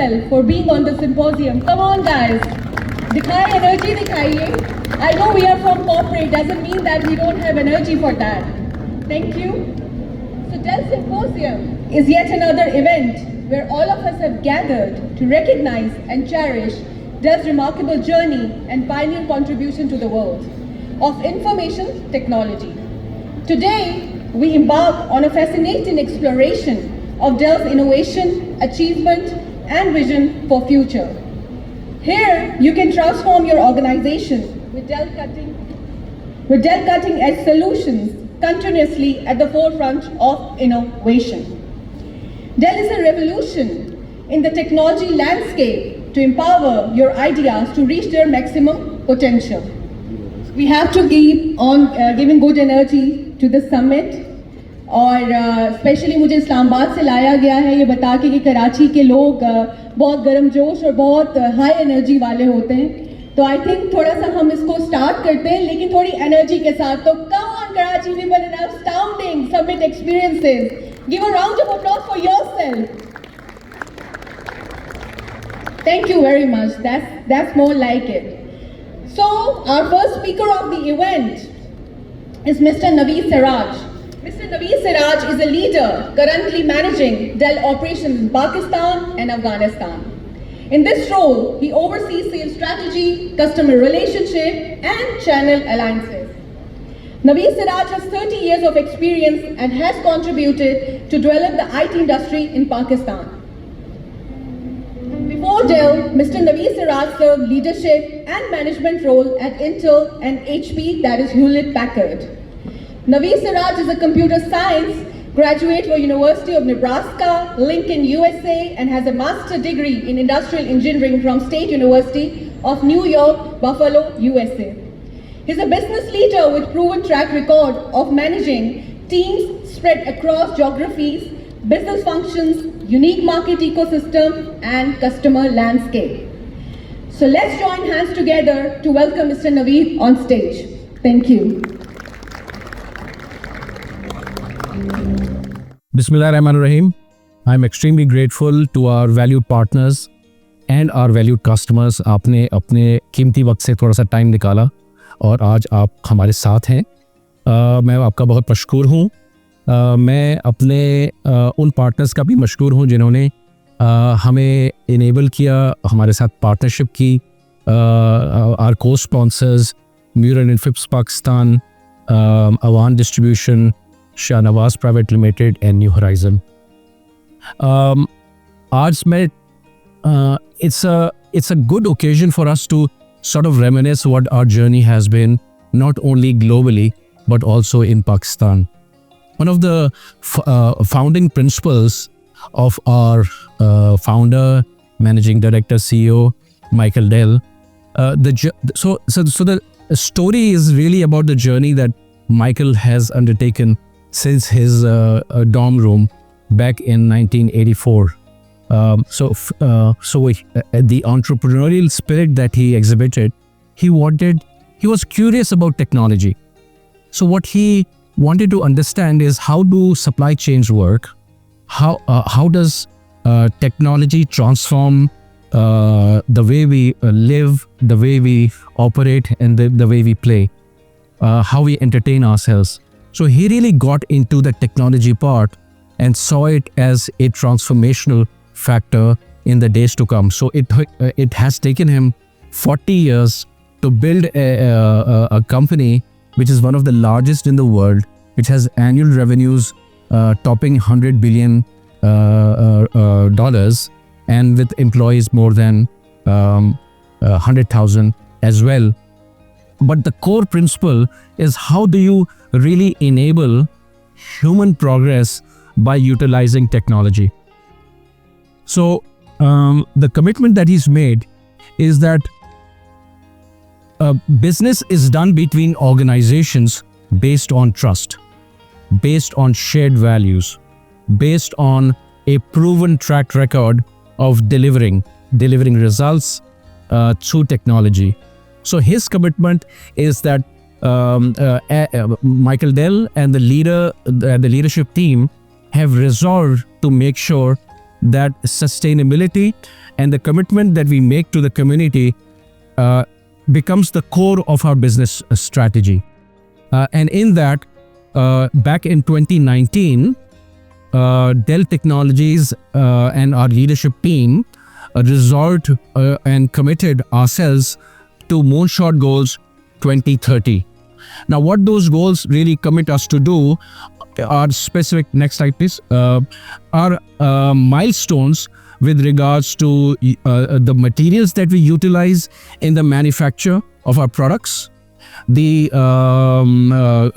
yourself for being on the symposium. Come on, guys. Dikhaiye energy, dikhaiye. I know we are from corporate, doesn't mean that we don't have energy for that. Thank you. So DELL Symposium is yet another event where all of us have gathered to recognize and cherish DELL's remarkable journey and pioneer contribution to the world of information technology. Today, we embark on a fascinating exploration of DELL's innovation, achievement, and vision for future. Here, you can transform your organization with DELL cutting edge solutions continuously at the forefront of innovation. DELL is a revolution in the technology landscape to empower your ideas to reach their maximum potential. We have to keep on giving good energy to the summit. और specially मुझे इस्लामाबाद से लाया गया है ये बता के कि कराची के लोग बहुत गर्मजोश और बहुत हाई एनर्जी वाले होते हैं, तो आई थिंक थोड़ा सा हम इसको स्टार्ट करते हैं लेकिन थोड़ी एनर्जी के साथ. तो come on Karachi people and outstanding summit experiences. Give a round of applause for yourself. Thank you very much. That's more like it. So our first speaker of the event is Mr. Naveed Siraj. Mr. Naveed Siraj is a leader currently managing DELL operations in Pakistan and Afghanistan. In this role, he oversees sales strategy, customer relationship, and channel alliances. Naveed Siraj has 30 years of experience and has contributed to develop the IT industry in Pakistan. Before DELL, Mr. Naveed Siraj served leadership and management role at Intel and HP, that is Hewlett Packard. Naveed Siraj is a computer science graduate from University of Nebraska, Lincoln, USA, and has a master's degree in industrial engineering from State University of New York, Buffalo, USA. He's a business leader with proven track record of managing teams spread across geographies, business functions, unique market ecosystem, and customer landscape. So let's join hands together to welcome Mr. Naveed on stage. Thank you. Bismillahirrahmanirrahim. I'm extremely grateful to our valued partners and our valued customers. आपने अपने कीमती वक्त से थोड़ा सा time निकाला और आज आप हमारे साथ हैं. मैं आपका बहुत मशकूर हूँ. मैं अपने उन पार्टनर्स का भी मशकूर हूँ जिन्होंने हमें इनेबल किया, हमारे साथ पार्टनरशिप की. आर को sponsors mural and Phipps Pakistan, Awan distribution, Shahnawaz private limited and new horizon. आज मैं it's a good occasion for us to sort of reminisce what our journey has been, not only globally but also in Pakistan. One of the founding principles of our founder, managing director, CEO Michael Dell. So the story is really about the journey that Michael has undertaken since his dorm room back in 1984. The entrepreneurial spirit that he exhibited, he was curious about technology. So what he wanted to understand is, how do supply chains work? How does technology transform the way we live, the way we operate, and the way we play, how we entertain ourselves. So he really got into the technology part and saw it as a transformational factor in the days to come. So it has taken him 40 years to build a company which is one of the largest in the world, which has annual revenues topping $100 billion, and with employees more than 100,000 as well. But the core principle is, how do you really enable human progress by utilizing technology? So the commitment that he's made is that business is done between organizations based on trust, based on shared values, based on a proven track record of delivering results through technology. So his commitment is that Michael Dell and the leadership team have resolved to make sure that sustainability and the commitment that we make to the community becomes the core of our business strategy. And in that, back in 2019, Dell Technologies and our leadership team resolved and committed ourselves to Moonshot Goals 2030. Now, what those goals really commit us to do are specific, next slide please, are milestones with regards to the materials that we utilize in the manufacture of our products, the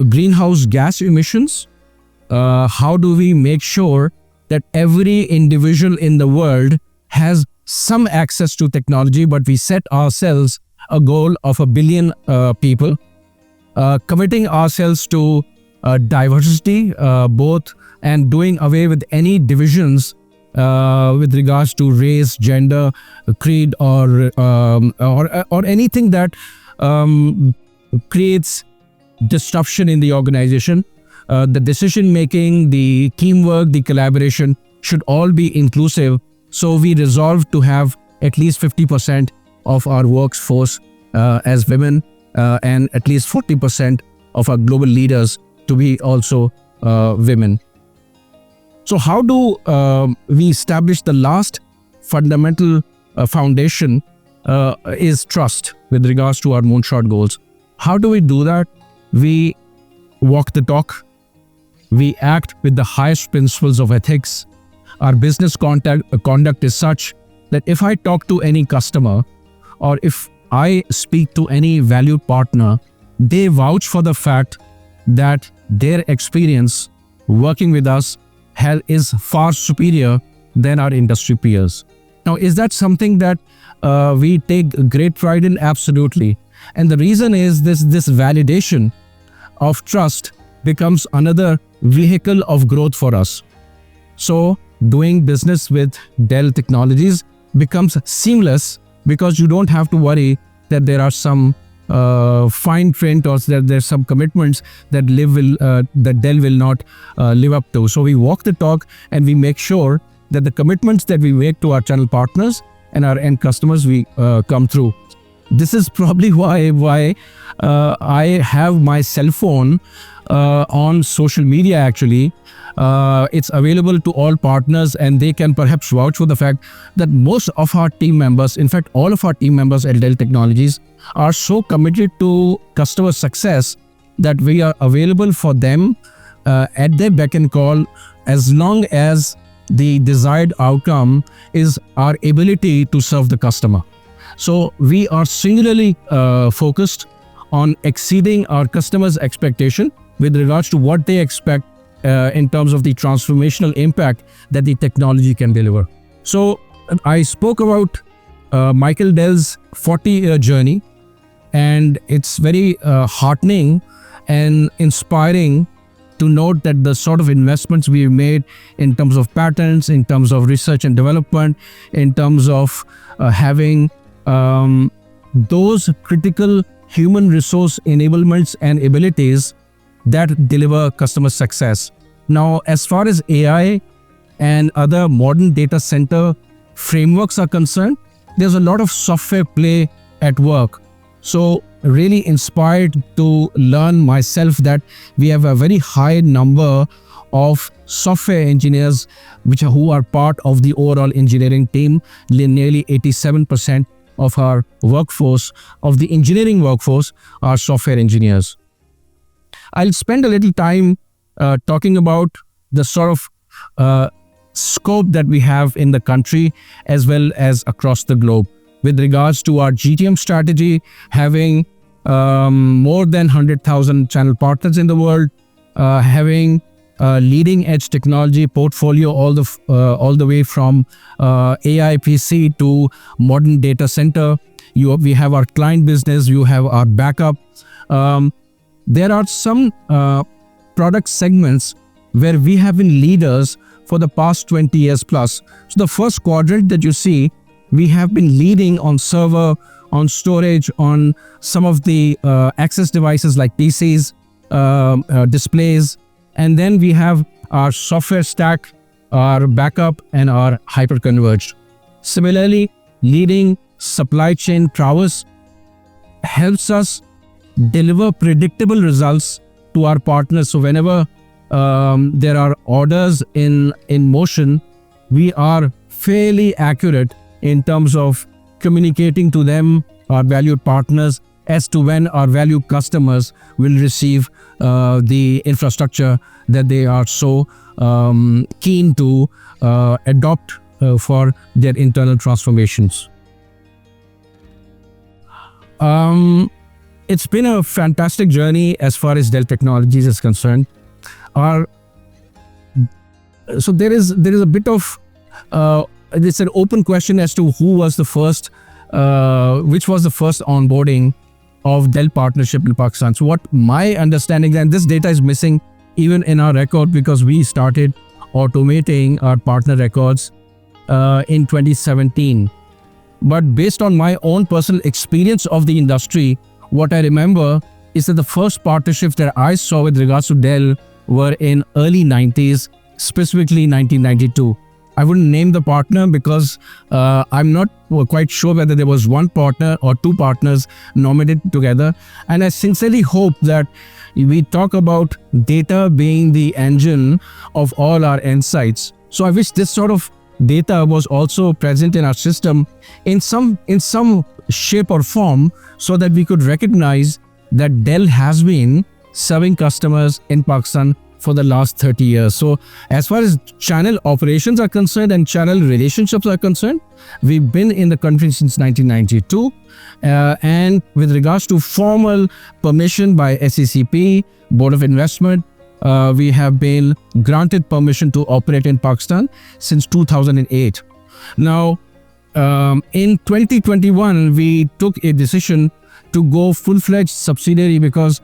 greenhouse gas emissions, how do we make sure that every individual in the world has some access to technology, but we set ourselves a goal of 1 billion people, committing ourselves to diversity, both, and doing away with any divisions with regards to race, gender, creed, or anything that creates disruption in the organization. The decision making, the teamwork, the collaboration should all be inclusive. So we resolved to have at least 50% of our workforce as women, and at least 40% of our global leaders to be also women. So how do we establish the last fundamental foundation is trust with regards to our Moonshot Goals. How do we do that? We walk the talk. We act with the highest principles of ethics. Our business conduct is such that if I talk to any customer or if I speak to any valued partner, they vouch for the fact that their experience working with us is far superior than our industry peers. Now, is that something that we take great pride in? Absolutely. And the reason is this validation of trust becomes another vehicle of growth for us. So doing business with Dell Technologies becomes seamless because you don't have to worry that there are some fine print or that there's some commitments that Dell will not live up to. So we walk the talk and we make sure that the commitments that we make to our channel partners and our end customers, we come through. This is probably why I have my cell phone on social media actually. It's available to all partners and they can perhaps vouch for the fact that most of our team members, in fact all of our team members at Dell Technologies, are so committed to customer success that we are available for them at their beck and call, as long as the desired outcome is our ability to serve the customer. So we are singularly focused on exceeding our customers' expectation with regards to what they expect in terms of the transformational impact that the technology can deliver. So I spoke about Michael Dell's 40-year journey, and it's very heartening and inspiring to note that the sort of investments we've made in terms of patents, in terms of research and development, in terms of having those critical human resource enablements and abilities that deliver customer success. Now, as far as AI and other modern data center frameworks are concerned, there's a lot of software play at work. So really inspired to learn myself that we have a very high number of software engineers who are part of the overall engineering team. Nearly 87% of our workforce, of the engineering workforce, are software engineers. I'll spend a little time talking about the sort of scope that we have in the country as well as across the globe. With regards to our GTM strategy, having more than 100,000 channel partners in the world, having a leading edge technology portfolio all the way from AI PC to modern data center. We have our client business, you have our backup. There are some product segments where we have been leaders for the past 20 years plus. So the first quadrant that you see, we have been leading on server, on storage, on some of the access devices like PCs, displays, and then we have our software stack our backup, and our hyperconverged. Similarly, leading supply chain prowess helps us deliver predictable results to our partners. So whenever there are orders in motion, we are fairly accurate in terms of communicating to them, our valued partners, as to when our valued customers will receive the infrastructure that they are so keen to adopt for their internal transformations. It's been a fantastic journey as far as DELL Technologies is concerned. So there is a bit of it's an open question as to who was the first, which was the first onboarding of DELL partnership in Pakistan. So what my understanding, and this data is missing even in our record because we started automating our partner records in 2017. But based on my own personal experience of the industry, what I remember is that the first partnerships that I saw with regards to DELL were in early 90s, specifically 1992. I wouldn't name the partner because I'm not quite sure whether there was one partner or two partners nominated together. And I sincerely hope that we talk about data being the engine of all our insights. So I wish this sort of data was also present in our system in some shape or form, so that we could recognize that DELL has been serving customers in Pakistan for the last 30 years. So as far as channel operations are concerned and channel relationships are concerned, we've been in the country since 1992. And with regards to formal permission by SECP, Board of Investment, we have been granted permission to operate in Pakistan since 2008. Now, in 2021, we took a decision to go full-fledged subsidiary because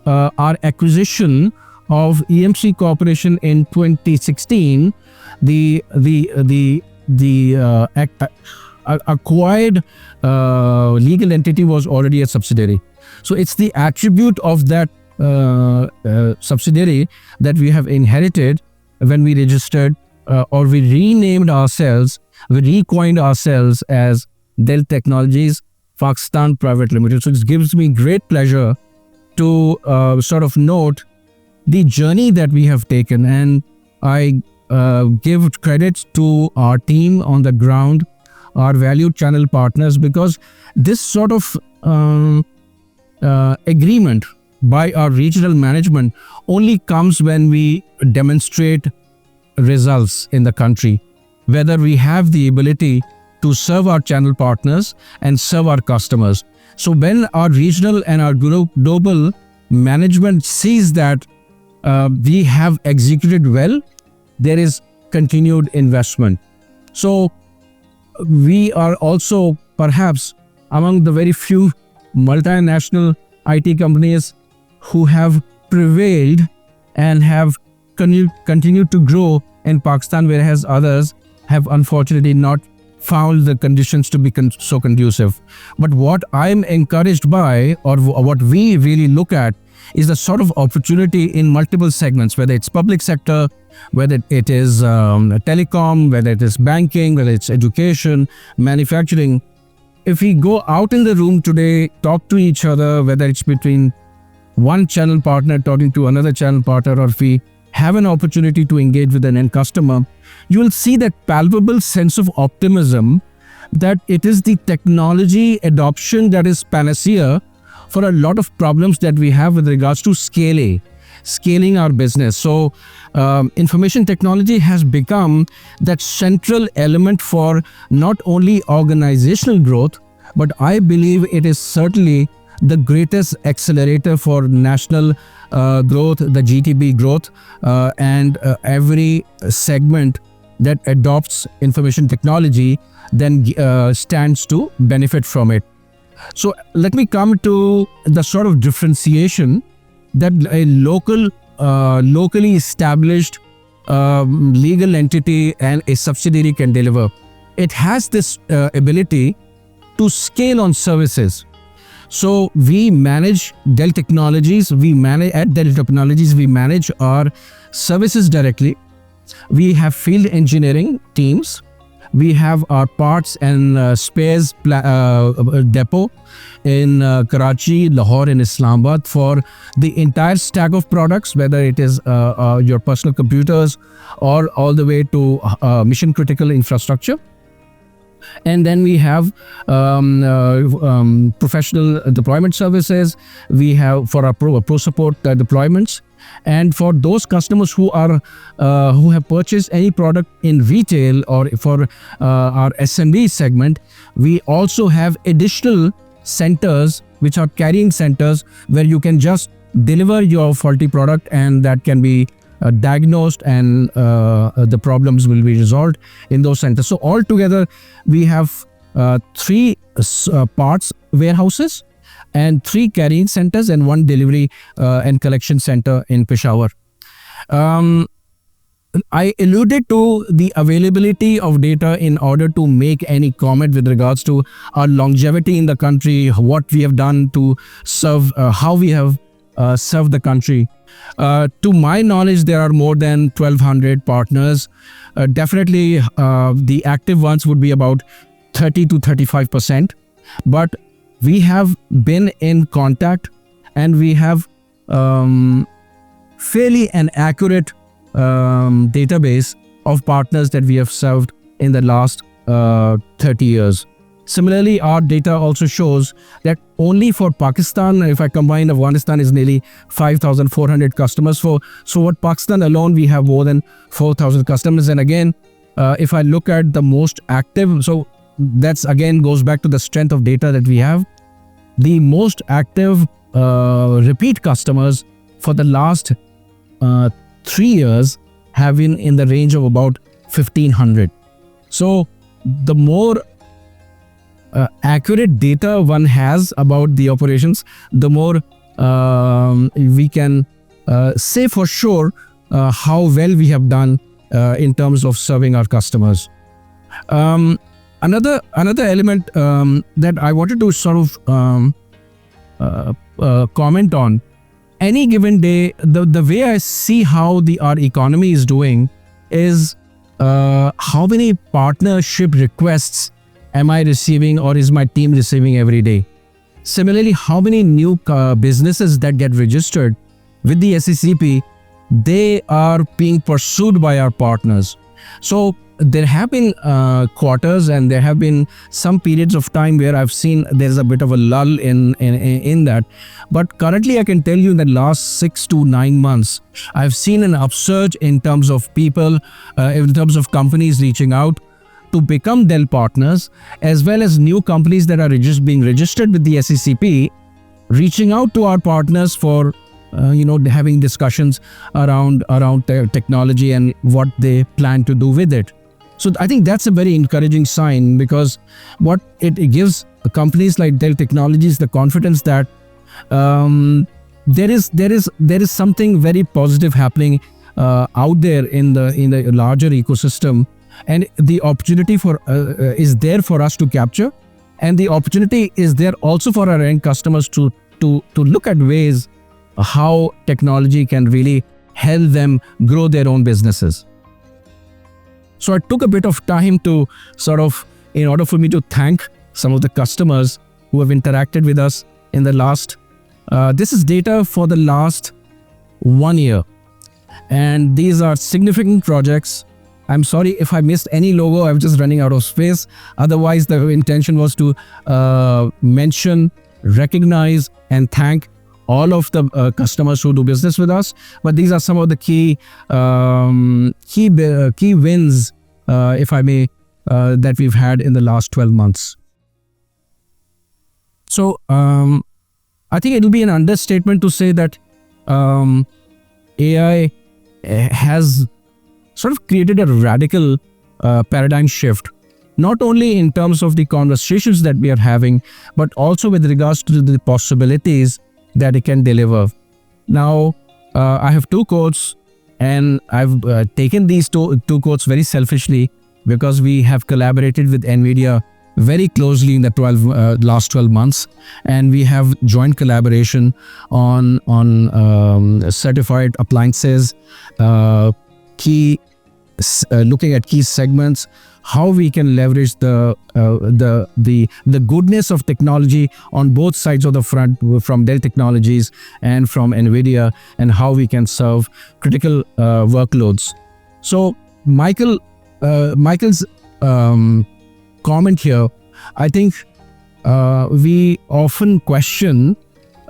our acquisition of EMC Corporation in 2016, the acquired legal entity was already a subsidiary. So it's the attribute of that subsidiary that we have inherited when we registered or we renamed ourselves, we recoined ourselves as DELL Technologies Pakistan Private Limited. So it gives me great pleasure to sort of note the journey that we have taken, and I give credit to our team on the ground, our valued channel partners, because this sort of agreement by our regional management only comes when we demonstrate results in the country, whether we have the ability to serve our channel partners and serve our customers. So when our regional and our global management sees that we have executed well, there is continued investment. So we are also perhaps among the very few multinational IT companies who have prevailed and have continued to grow in Pakistan, whereas others have unfortunately not found the conditions to be so conducive. But what I'm encouraged by, or what we really look at, is the sort of opportunity in multiple segments, whether it's public sector, whether it is telecom, whether it is banking, whether it's education, manufacturing. If we go out in the room today, talk to each other, whether it's between one channel partner talking to another channel partner, or if we have an opportunity to engage with an end customer, you will see that palpable sense of optimism that it is the technology adoption that is panacea for a lot of problems that we have with regards to scaling our business. So information technology has become that central element for not only organizational growth, but I believe it is certainly the greatest accelerator for national growth, the GDP growth, and every segment that adopts information technology then stands to benefit from it. So let me come to the sort of differentiation that a locally established legal entity and a subsidiary can deliver. It has this ability to scale on services. So we manage DELL Technologies, we manage our services directly. we have field engineering teams. We have our parts and spares depot in Karachi, Lahore and Islamabad for the entire stack of products, whether it is your personal computers or all the way to mission critical infrastructure. And then we have professional deployment services. We have for our pro support deployments. And for those customers who have purchased any product in retail or for our SMB segment, we also have additional centers which are carrying centers where you can just deliver your faulty product and that can be diagnosed and the problems will be resolved in those centers. So altogether we have 3 parts warehouses and 3 carrying centers and 1 delivery and collection center in Peshawar. I alluded to the availability of data in order to make any comment with regards to our longevity in the country, what we have done to serve, how we have served the country. To my knowledge, there are more than 1,200 partners. Definitely, the active ones would be about 30 to 35%. But we have been in contact and we have fairly an accurate database of partners that we have served in the last 30 years. Similarly, our data also shows that only for Pakistan, if I combine Afghanistan, is nearly 5,400 customers. So what Pakistan alone, we have more than 4,000 customers. And again, if I look at the most active, so that's again goes back to the strength of data that we have. The most active repeat customers for the last 3 years have been in the range of about 1,500. So the more accurate data one has about the operations, the more we can say for sure how well we have done in terms of serving our customers. Another element that I wanted to sort of comment on, any given day, the way I see how our economy is doing is how many partnership requests am I receiving or is my team receiving every day. Similarly, how many new businesses that get registered with the SECP, they are being pursued by our partners. So there have been quarters and there have been some periods of time where I've seen there's a bit of a lull in that. But currently I can tell you in the last 6 to 9 months, I've seen an upsurge in terms of people, in terms of companies reaching out to become DELL partners, as well as new companies that are being registered with the SECP, reaching out to our partners for having discussions around technology and what they plan to do with it. So I think that's a very encouraging sign, because what it gives companies like DELL Technologies the confidence that there is something very positive happening out there in the larger ecosystem, and the opportunity is there for us to capture, and the opportunity is there also for our end customers to look at ways how technology can really help them grow their own businesses. So I took a bit of time to in order for me to thank some of the customers who have interacted with us in the last, this is data for the last 1 year. And these are significant projects. I'm sorry if I missed any logo, I'm just running out of space. Otherwise, the intention was to mention, recognize, and thank all of the customers who do business with us. But these are some of the key wins, if I may, that we've had in the last 12 months. So I think it will be an understatement to say that AI has sort of created a radical paradigm shift, not only in terms of the conversations that we are having, but also with regards to the possibilities that it can deliver. Now, I have 2 quotes, and I've taken these two quotes very selfishly because we have collaborated with NVIDIA very closely in the last 12 months, and we have joint collaboration on certified appliances, key looking at key segments, how we can leverage the goodness of technology on both sides of the front, from Dell Technologies and from NVIDIA, and how we can serve critical workloads. So Michael's comment here, I think we often question,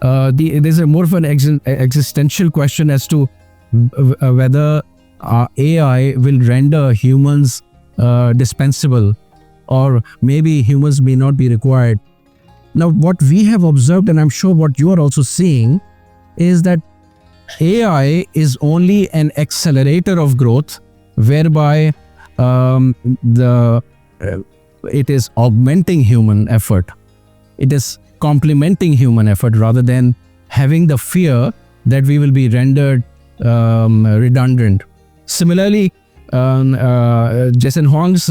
there's a more of an existential question as to whether AI will render humans dispensable, or maybe humans may not be required. Now, what we have observed, and I'm sure what you are also seeing, is that AI is only an accelerator of growth, whereby it is augmenting human effort. It is complementing human effort rather than having the fear that we will be rendered redundant. Similarly, Jason Huang's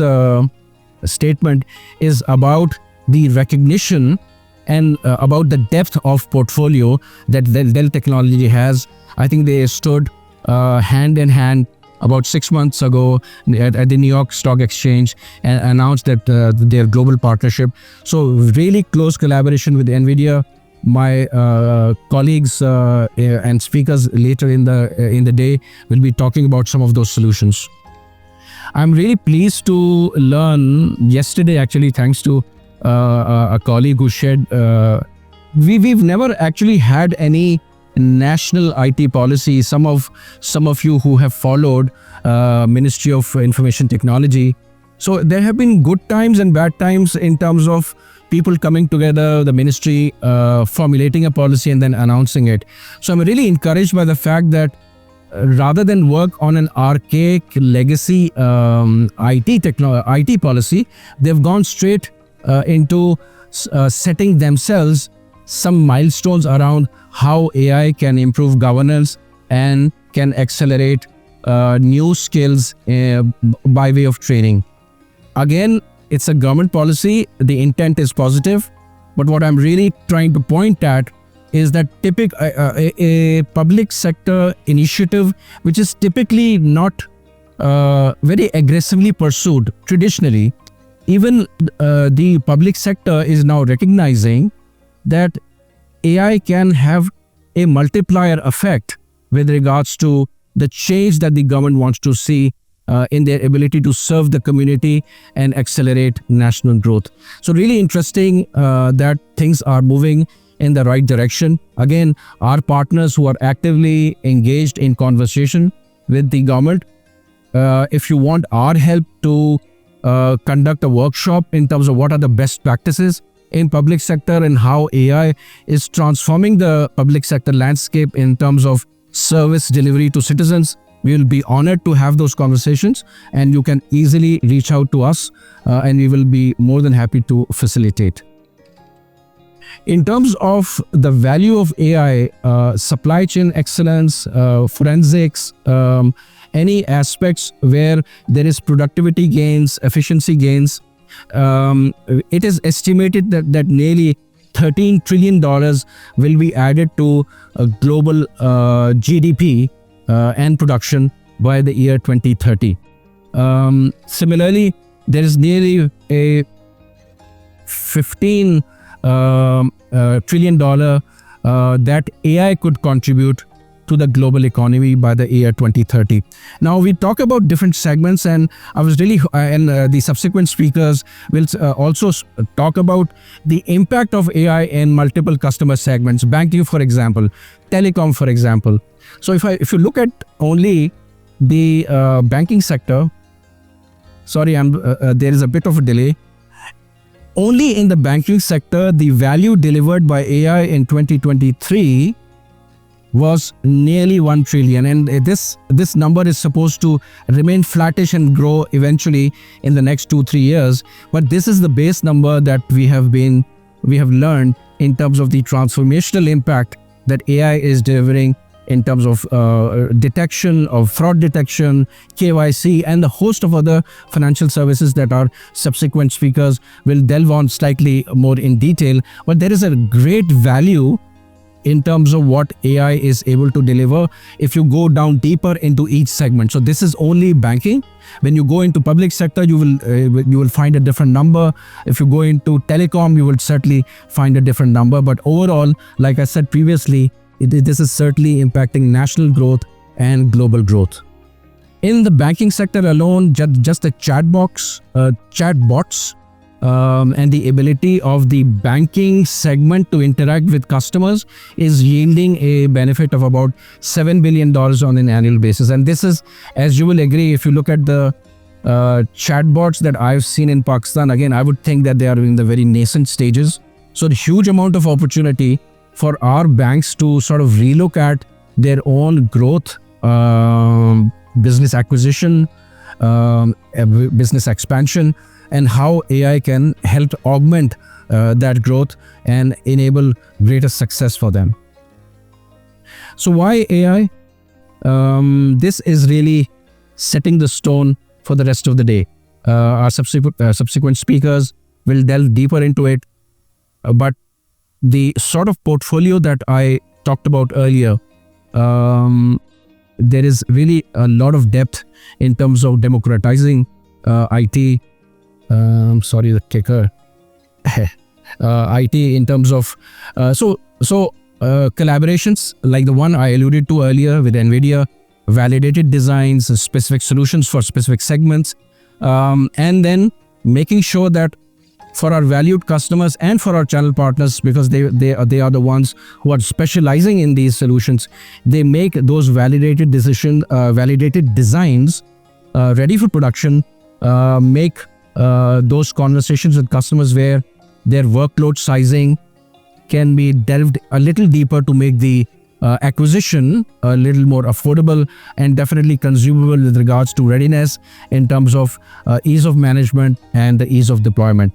statement is about the recognition and about the depth of portfolio that Dell Technology has. I think they stood hand in hand about 6 months ago at the New York Stock Exchange and announced that their global partnership. So really close collaboration with NVIDIA. My colleagues and speakers later in the day will be talking about some of those solutions. I'm really pleased to learn yesterday, actually, thanks to a colleague who shared, we've never actually had any national IT policy. Some of you who have followed Ministry of Information Technology. So there have been good times and bad times in terms of people coming together, the ministry formulating a policy and then announcing it. So I'm really encouraged by the fact that rather than work on an archaic legacy IT policy, they've gone straight into setting themselves some milestones around how AI can improve governance and can accelerate new skills by way of training. Again, it's a government policy. The intent is positive, but what I'm really trying to point at is that a public sector initiative, which is typically not very aggressively pursued traditionally, even the public sector is now recognizing that AI can have a multiplier effect with regards to the change that the government wants to see in their ability to serve the community and accelerate national growth. So really interesting that things are moving in the right direction. Again, our partners who are actively engaged in conversation with the government, if you want our help to conduct a workshop in terms of what are the best practices in public sector and how AI is transforming the public sector landscape in terms of service delivery to citizens, we will be honored to have those conversations, and you can easily reach out to us and we will be more than happy to facilitate. In terms of the value of AI, supply chain excellence, forensics, any aspects where there is productivity gains, efficiency gains, it is estimated that nearly $13 trillion will be added to global GDP and production by the year 2030. Similarly, there is nearly a $15 trillion that AI could contribute to the global economy by the year 2030. Now we talk about different segments, and I was really and the subsequent speakers will also talk about the impact of AI in multiple customer segments, banking for example, telecom for example. So if you look at only the banking sector, sorry, there is a bit of a delay. Only in the banking sector, the value delivered by AI in 2023 was nearly 1 trillion, and this number is supposed to remain flattish and grow eventually in the next 2-3 years. But this is the base number that we have learned in terms of the transformational impact that AI is delivering in terms of detection of fraud detection, KYC, and the host of other financial services that our subsequent speakers will delve on slightly more in detail. But there is a great value in terms of what AI is able to deliver if you go down deeper into each segment. So this is only banking. When you go into public sector, you will find a different number. If you go into telecom, you will certainly find a different number. But overall, like I said previously, this is certainly impacting national growth and global growth. In the banking sector alone, just the chatbots and the ability of the banking segment to interact with customers is yielding a benefit of about $7 billion on an annual basis. And this is, as you will agree, if you look at the chatbots that I've seen in Pakistan, again, I would think that they are in the very nascent stages. So the huge amount of opportunity for our banks to sort of relook at their own growth, business acquisition, business expansion, and how AI can help augment that growth and enable greater success for them. So why AI? This is really setting the stone for the rest of the day. Our subsequent speakers will delve deeper into it. But the sort of portfolio that I talked about earlier, there is really a lot of depth in terms of democratizing IT. Sorry, the kicker. IT in terms of collaborations like the one I alluded to earlier with NVIDIA, validated designs, specific solutions for specific segments, and then making sure that for our valued customers and for our channel partners, because they are the ones who are specializing in these solutions, they make those validated designs ready for production, make those conversations with customers where their workload sizing can be delved a little deeper to make the acquisition a little more affordable and definitely consumable with regards to readiness in terms of ease of management and the ease of deployment.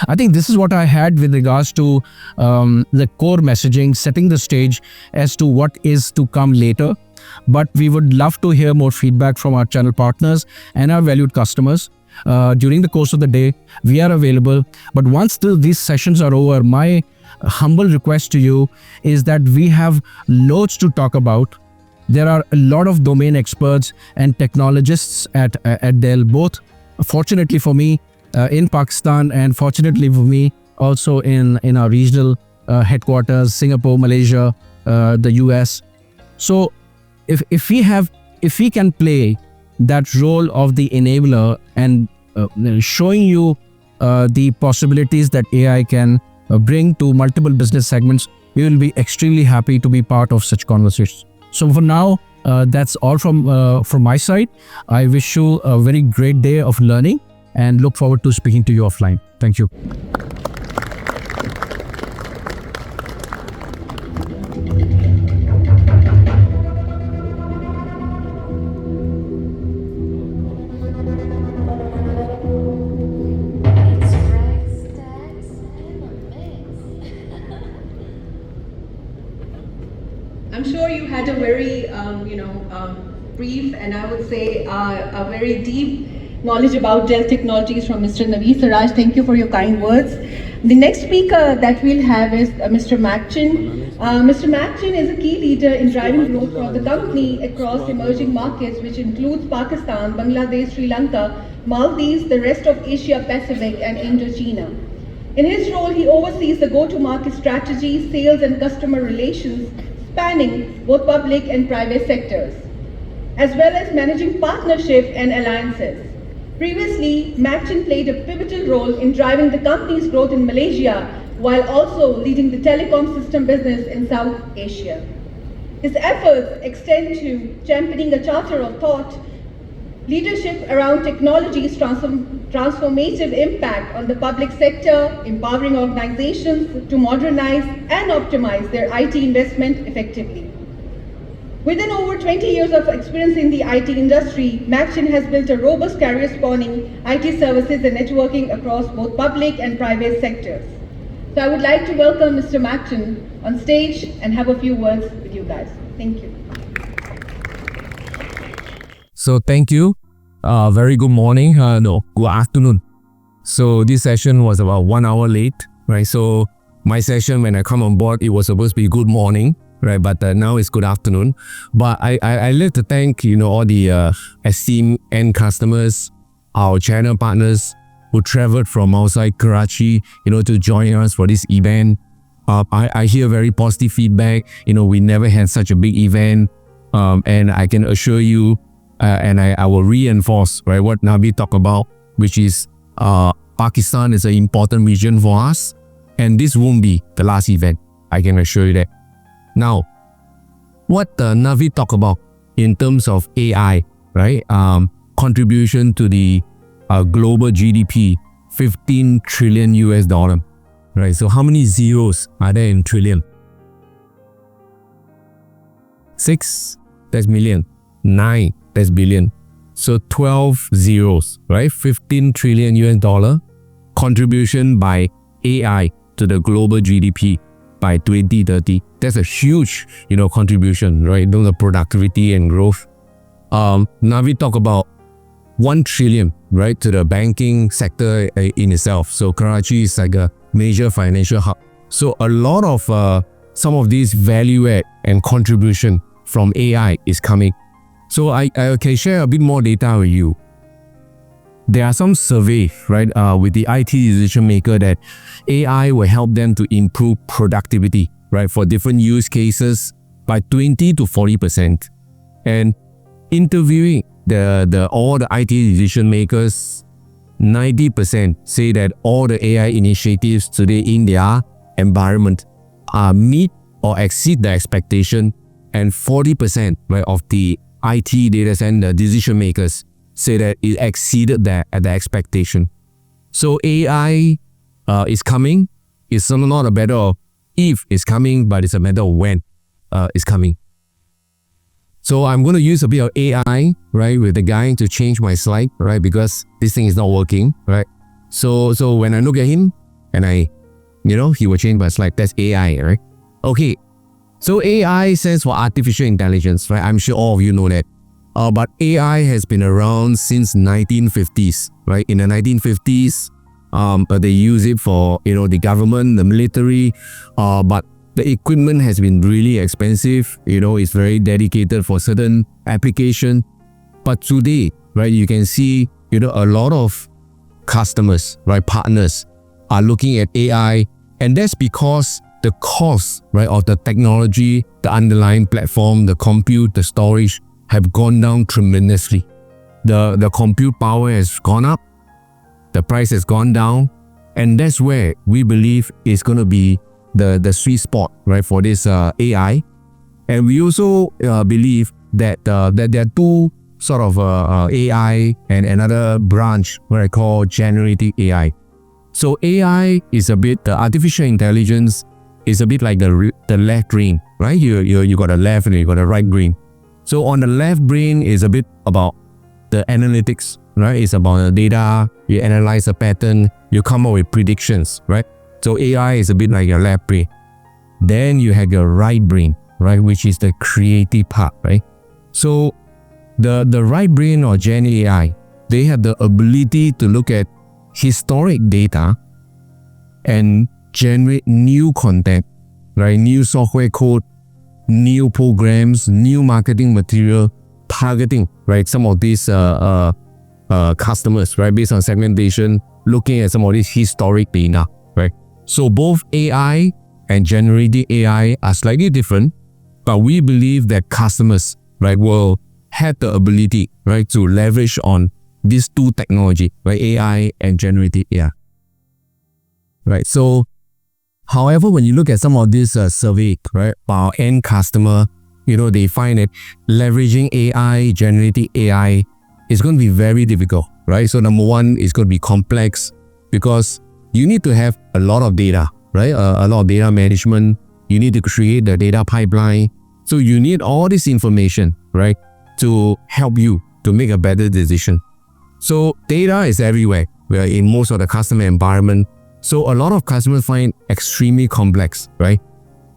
I think this is what I had with regards to the core messaging, setting the stage as to what is to come later. But we would love to hear more feedback from our channel partners and our valued customers. During the course of the day, we are available. But once these sessions are over, my humble request to you is that we have loads to talk about. There are a lot of domain experts and technologists at DELL, both fortunately for me in Pakistan and fortunately for me also in our regional headquarters, Singapore, Malaysia, the US. So if we can play that role of the enabler and showing you the possibilities that AI can bring to multiple business segments, we will be extremely happy to be part of such conversations. So for now, that's all from my side. I wish you a very great day of learning and look forward to speaking to you offline. Thank you. I'm sure you had a very, brief and I would say a very deep knowledge about DELL technologies from Mr. Naveed Siraj. Thank you for your kind words. The next speaker that we'll have is Mr. Machin. Mr. Machin is a key leader in driving growth for the company across emerging markets, which includes Pakistan, Bangladesh, Sri Lanka, Maldives, the rest of Asia Pacific, and Indochina. In his role, he oversees the go-to-market strategy, sales, and customer relations, spanning both public and private sectors, as well as managing partnership and alliances. Previously, Machin played a pivotal role in driving the company's growth in Malaysia, while also leading the telecom system business in South Asia. His efforts extend to championing a charter of thought, leadership around technology's transformative impact on the public sector, empowering organizations to modernize and optimize their IT investment effectively. Within over 20 years of experience in the IT industry, Machin has built a robust career spanning IT services and networking across both public and private sectors. So I would like to welcome Mr. Machin on stage and have a few words with you guys. Thank you. So thank you. Very good morning. Good afternoon. So this session was about 1 hour late, right? So my session when I come on board, it was supposed to be good morning, right? But now it's good afternoon. But I like to thank, all the esteemed end customers, our channel partners who traveled from outside Karachi, to join us for this event. I hear very positive feedback. We never had such a big event. And I can assure you, and I will reinforce, right, what Nabi talked about, which is Pakistan is an important region for us. And this won't be the last event. I can assure you that. Now, what Navi talked about in terms of AI, right? Contribution to the global GDP, 15 trillion US dollar, right? So how many zeros are there in trillion? 6, that's million. 9, that's billion. So 12 zeros, right? 15 trillion US dollar contribution by AI to the global GDP by 2030. That's a huge, contribution, right? In terms of productivity and growth. Now we talk about 1 trillion, right, to the banking sector in itself. So Karachi is like a major financial hub. So a lot of some of these value add and contribution from AI is coming. So I can share a bit more data with you. There are some surveys, right, with the IT decision maker that AI will help them to improve productivity, right, for different use cases by 20 to 40%. And interviewing all the IT decision makers, 90% say that all the AI initiatives today in their environment meet or exceed the expectation, and 40%, right, of the IT data center decision makers say that it exceeded the expectation. So AI is coming. It's not a matter of if it's coming, but it's a matter of when it's coming. So I'm going to use a bit of AI, right, with the guy to change my slide, right, because this thing is not working, right. So when I look at him and he will change my slide. That's AI, right? Okay. So AI stands for artificial intelligence, right? I'm sure all of you know that. But AI has been around since 1950s, right? In the 1950s, they use it for, the government, the military, but the equipment has been really expensive. It's very dedicated for certain application. But today, right, you can see, a lot of customers, right, partners are looking at AI, and that's because the cost, right, of the technology, the underlying platform, the compute, the storage have gone down tremendously. The compute power has gone up, the price has gone down, and that's where we believe is going to be the sweet spot, right, for this AI. And we also believe that there are two sort of AI and another branch what I call generative AI. So AI is a bit, the artificial intelligence is a bit like the left brain, right? You got a left and you got a right brain. So on the left brain is a bit about the analytics, right? It's about the data, you analyze a pattern, you come up with predictions, right? So AI is a bit like your left brain. Then you have your right brain, right? Which is the creative part, right? So the right brain or Gen AI, they have the ability to look at historic data and generate new content, right? New software code, new programs, new marketing material, targeting, right? Some of these customers, right? Based on segmentation, looking at some of these historic data, right? So both AI and generative AI are slightly different, but we believe that customers, right, will have the ability, right, to leverage on these two technology, right? AI and generative AI, right? So however, when you look at some of this survey, right, our end customer, they find that leveraging AI, generative AI is going to be very difficult, right? So number one, it's going to be complex because you need to have a lot of data, right? A lot of data management. You need to create the data pipeline. So you need all this information, right, to help you to make a better decision. So data is everywhere. We are in most of the customer environment. So a lot of customers find extremely complex, right?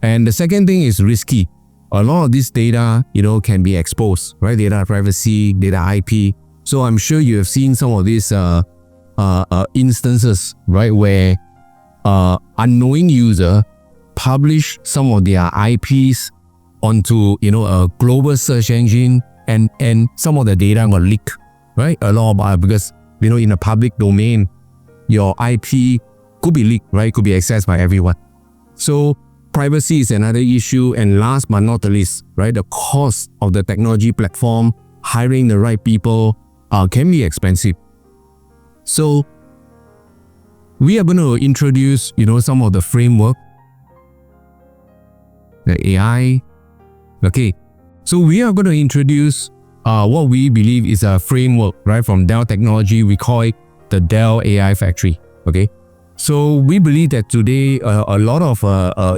And the second thing is risky. A lot of this data, can be exposed, right? Data privacy, data IP. So I'm sure you have seen some of these instances, right, where unknowing user publish some of their IPs onto a global search engine, and some of the data got leaked, right? A lot of because in a public domain, your IP could be leaked, right? Could be accessed by everyone. So privacy is another issue, and last but not the least, right, the cost of the technology platform, hiring the right people can be expensive. So we are going to introduce some of the framework, the AI. Okay, so we are going to introduce what we believe is a framework, right, from Dell Technology. We call it the Dell AI Factory. Okay, so we believe that today a lot of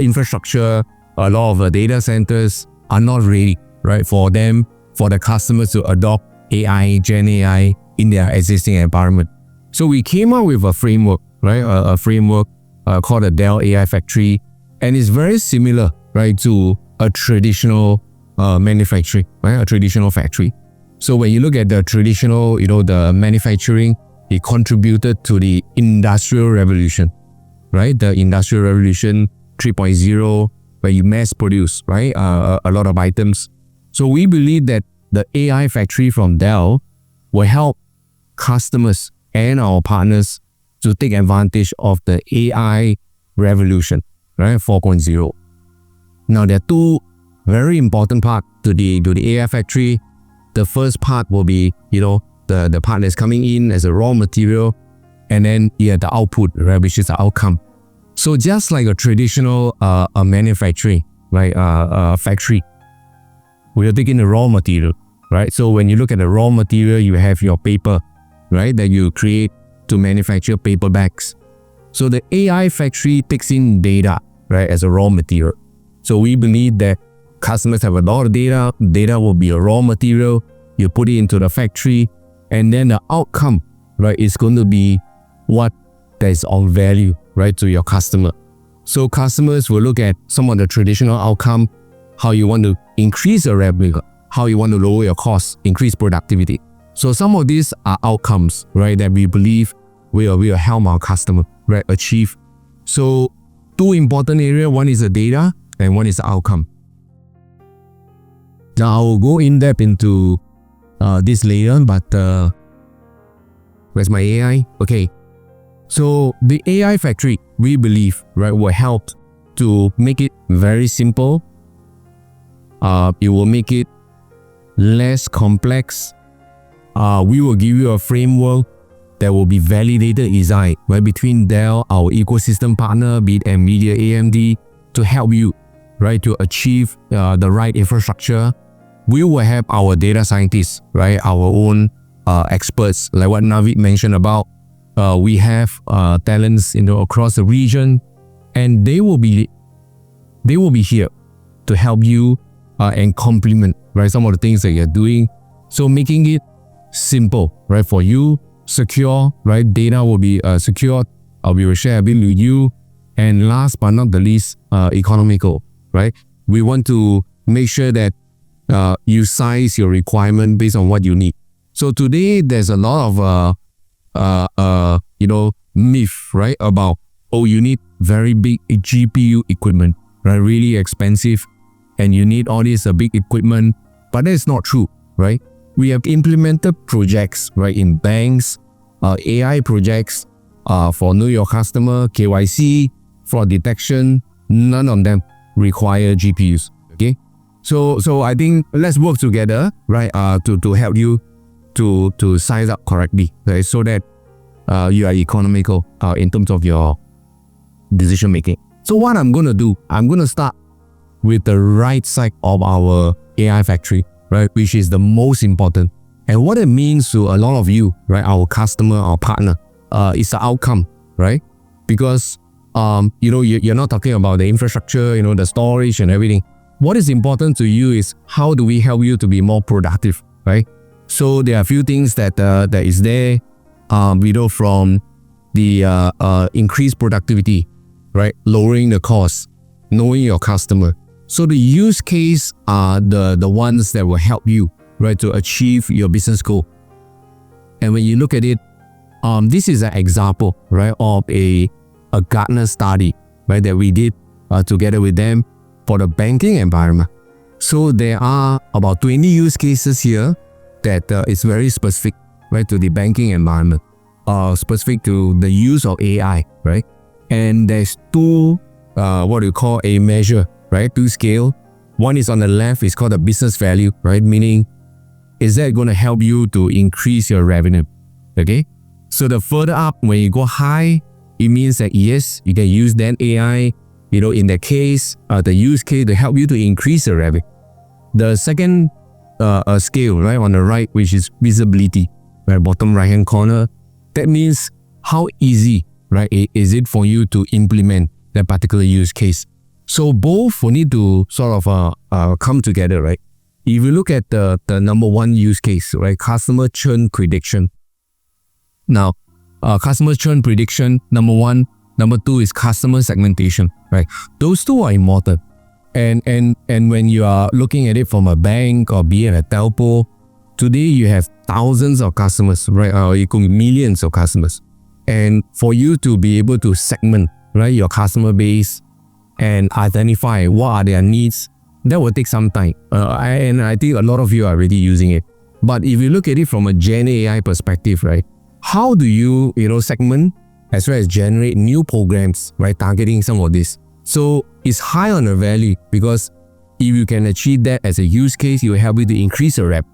infrastructure, a lot of data centers are not ready, right, for the customers to adopt AI, Gen AI in their existing environment. So we came up with a framework, right, a framework called the Dell AI Factory, and it's very similar, right, to a traditional manufacturing, right, a traditional factory. So when you look at the traditional, the manufacturing, it contributed to the Industrial Revolution, right? The Industrial Revolution 3.0, where you mass produce, right, a lot of items. So we believe that the AI Factory from Dell will help customers and our partners to take advantage of the AI revolution, right, 4.0. Now, there are two very important parts to the AI Factory. The first part will be, the part that's coming in as a raw material, and then the output, right, which is the outcome. So just like a traditional manufacturing, right, factory, we are taking the raw material, right? So when you look at the raw material, you have your paper, right, that you create to manufacture paper bags. So the AI Factory takes in data, right, as a raw material. So we believe that customers have a lot of data. Data will be a raw material. You put it into the factory, and then the outcome, right, is going to be what that is of value, right, to your customer. So customers will look at some of the traditional outcome, how you want to increase your revenue, how you want to lower your costs, increase productivity. So some of these are outcomes, right, that we believe will help our customer, right, achieve. So two important areas, one is the data and one is the outcome. Now I will go in depth into this later, but where's my AI? Okay, so the AI Factory, we believe, right, will help to make it very simple. It will make it less complex. We will give you a framework that will be validated design, right, between Dell, our ecosystem partner, be it NVIDIA, AMD, to help you, right, to achieve the right infrastructure. We will have our data scientists, right, our own experts, like what Navid mentioned about. We have talents across the region, and they will be here to help you and complement, right, some of the things that you're doing. So making it simple, right, for you, secure, right, data will be secured. We will share a bit with you, and last but not the least, economical, right. We want to make sure that you size your requirement based on what you need. So today there's a lot of myth, right, about, oh, you need very big GPU equipment, right, really expensive, and you need all this big equipment. But that's not true, right? We have implemented projects, right, in banks, AI projects for know your customer, KYC, fraud detection. None of them require GPUs. Okay, so I think let's work together, right, to help you to size up correctly, right, so that you are economical in terms of your decision making. So what I'm going to do, I'm going to start with the right side of our AI Factory, right, which is the most important. And what it means to a lot of you, right, our customer, our partner, is the outcome, right? Because you're not talking about the infrastructure, the storage and everything. What is important to you is how do we help you to be more productive, right? So there are a few things that is there, from the increased productivity, right, lowering the cost, knowing your customer. So the use case are the ones that will help you, right, to achieve your business goal. And when you look at it, this is an example, right, of a a Gartner study, right, that we did together with them for the banking environment. So there are about 20 use cases here that is very specific, right, to the banking environment, specific to the use of AI, right? And there's two, what you call a measure, right, to scale. One is on the left, it's called the business value, right? Meaning, is that going to help you to increase your revenue? Okay. So the further up, when you go high, it means that yes, you can use then AI, in that case, the use case to help you to increase the revenue. The second scale, right, on the right, which is visibility, right, bottom right hand corner, that means how easy, right, is it for you to implement that particular use case. So both will need to sort of come together, right? If you look at the number one use case, right, customer churn prediction. Now, customer churn prediction, number one. Number two is customer segmentation, right? Those two are important. And when you are looking at it from a bank or be it a telco, today you have thousands of customers, right? Or you could millions of customers. And for you to be able to segment, right, your customer base and identify what are their needs, that will take some time. And I think a lot of you are already using it. But if you look at it from a Gen AI perspective, right, how do you, segment as well as generate new programs, right, targeting some of this? So it's high on the value because if you can achieve that as a use case, it will help you to increase the rep,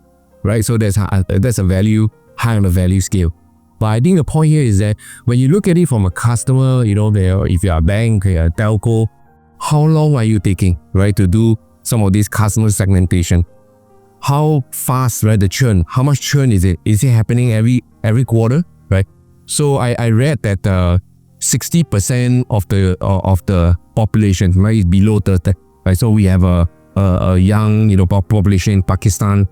right? So that's a value, high on the value scale. But I think the point here is that when you look at it from a customer, if you're a bank, a telco, how long are you taking, right, to do some of this customer segmentation? How fast, right, the churn? How much churn is it? Is it happening every quarter, right? So I read that 60% of the population, right, is below 30, right? So we have a young, population in Pakistan,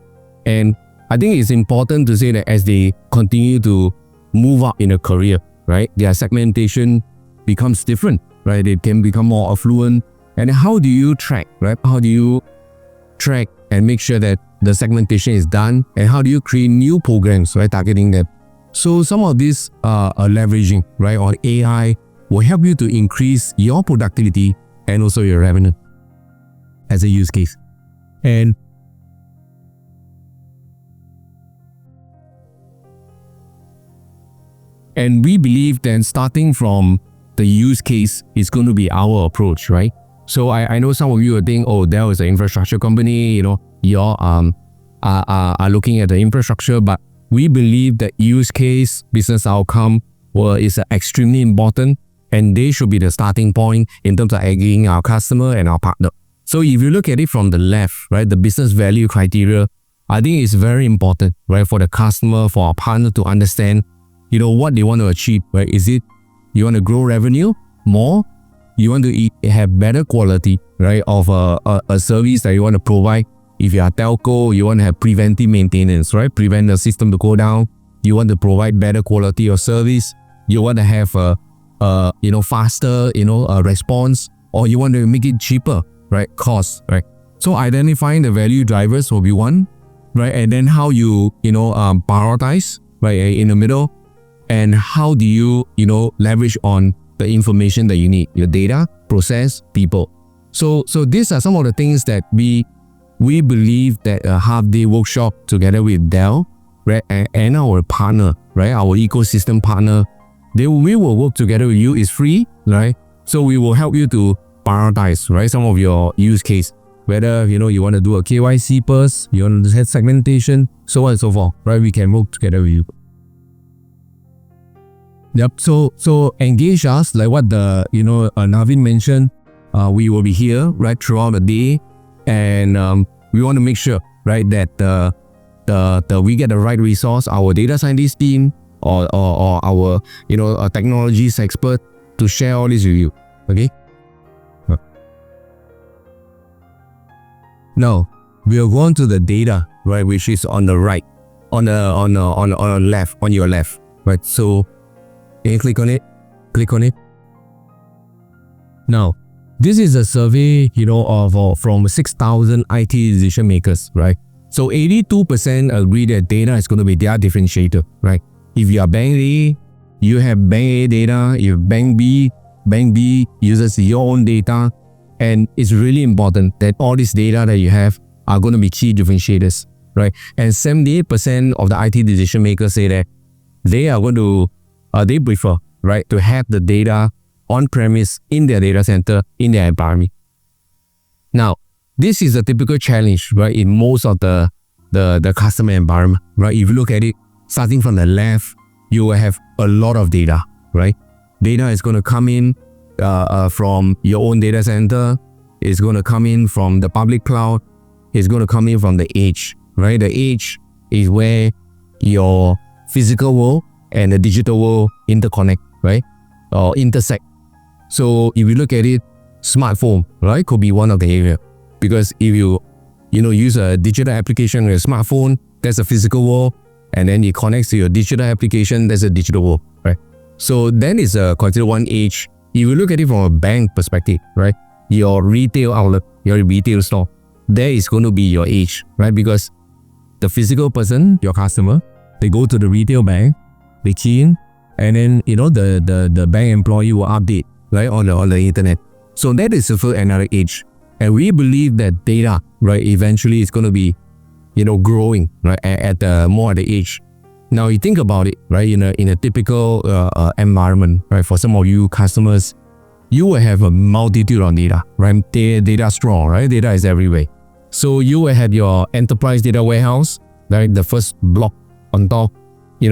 and I think it's important to say that as they continue to move up in a career, right, their segmentation becomes different, right? They can become more affluent. And how do you track, right? How do you track and make sure that the segmentation is done? And how do you create new programs, right, targeting them? So some of this leveraging, right, on AI will help you to increase your productivity and also your revenue as a use case. And we believe that starting from the use case is going to be our approach, right? So I know some of you are thinking, oh, DELL is an infrastructure company, you are looking at the infrastructure, but we believe that use case, business outcome is extremely important, and they should be the starting point in terms of aggregating our customer and our partner. So if you look at it from the left, right, the business value criteria, I think it's very important, right, for the customer, for our partner to understand, what they want to achieve, right? Is it you want to grow revenue more? You want to have better quality, right, of a service that you want to provide. If you are telco, you want to have preventive maintenance, right? Prevent the system to go down. You want to provide better quality of service. You want to have faster, response, or you want to make it cheaper, right? Cost, right? So identifying the value drivers will be one, right? And then how you, prioritize, right, in the middle, and how do you, leverage on the information that you need, your data, process, people. So these are some of the things that we believe that a half-day workshop together with DELL, right, and our partner, right, our ecosystem partner, we will work together with you. It's free, right? So we will help you to prioritize, right, some of your use case, whether, you want to do a KYC first, you want to have segmentation, so on and so forth, right? We can work together with you. Yep. So engage us, like what the Navin mentioned. We will be here, right, throughout the day, and we want to make sure, right, that we get the right resource, our data scientist team or our technologies expert to share all this with you. Okay. Now we are going to the data, right, which is on the right, on the left, on your left, right. So can you click on it? Click on it. Now, this is a survey, from 6,000 IT decision makers, right? So 82% agree that data is going to be their differentiator, right? If you are Bank A, you have Bank A data. If Bank B, bank B uses your own data. And it's really important that all this data that you have are going to be key differentiators, right? And 78% of the IT decision makers say that they are going to, they prefer, right, to have the data on-premise in their data center, in their environment. Now, this is a typical challenge, right, in most of the customer environment, right? If you look at it, starting from the left, you will have a lot of data, right? Data is going to come in from your own data center. It's going to come in from the public cloud. It's going to come in from the edge, right? The edge is where your physical world and the digital world interconnect, right? Or intersect. So if you look at it, smartphone, right, could be one of the area. Because if you use a digital application on your smartphone, that's a physical world, and then it connects to your digital application, that's a digital world, right? So then it's considered one edge. If you look at it from a bank perspective, right, your retail outlet, your retail store, there is going to be your edge, right? Because the physical person, your customer, they go to the retail bank, they key in, and then the bank employee will update, right, on the internet. So that is also another edge. And we believe that data, right, eventually is going to be, growing, right, at more at the edge. Now you think about it, right, in a typical environment, right, for some of you customers, you will have a multitude of data, right? Data strong, right? Data is everywhere. So you will have your enterprise data warehouse, right? The first block on top.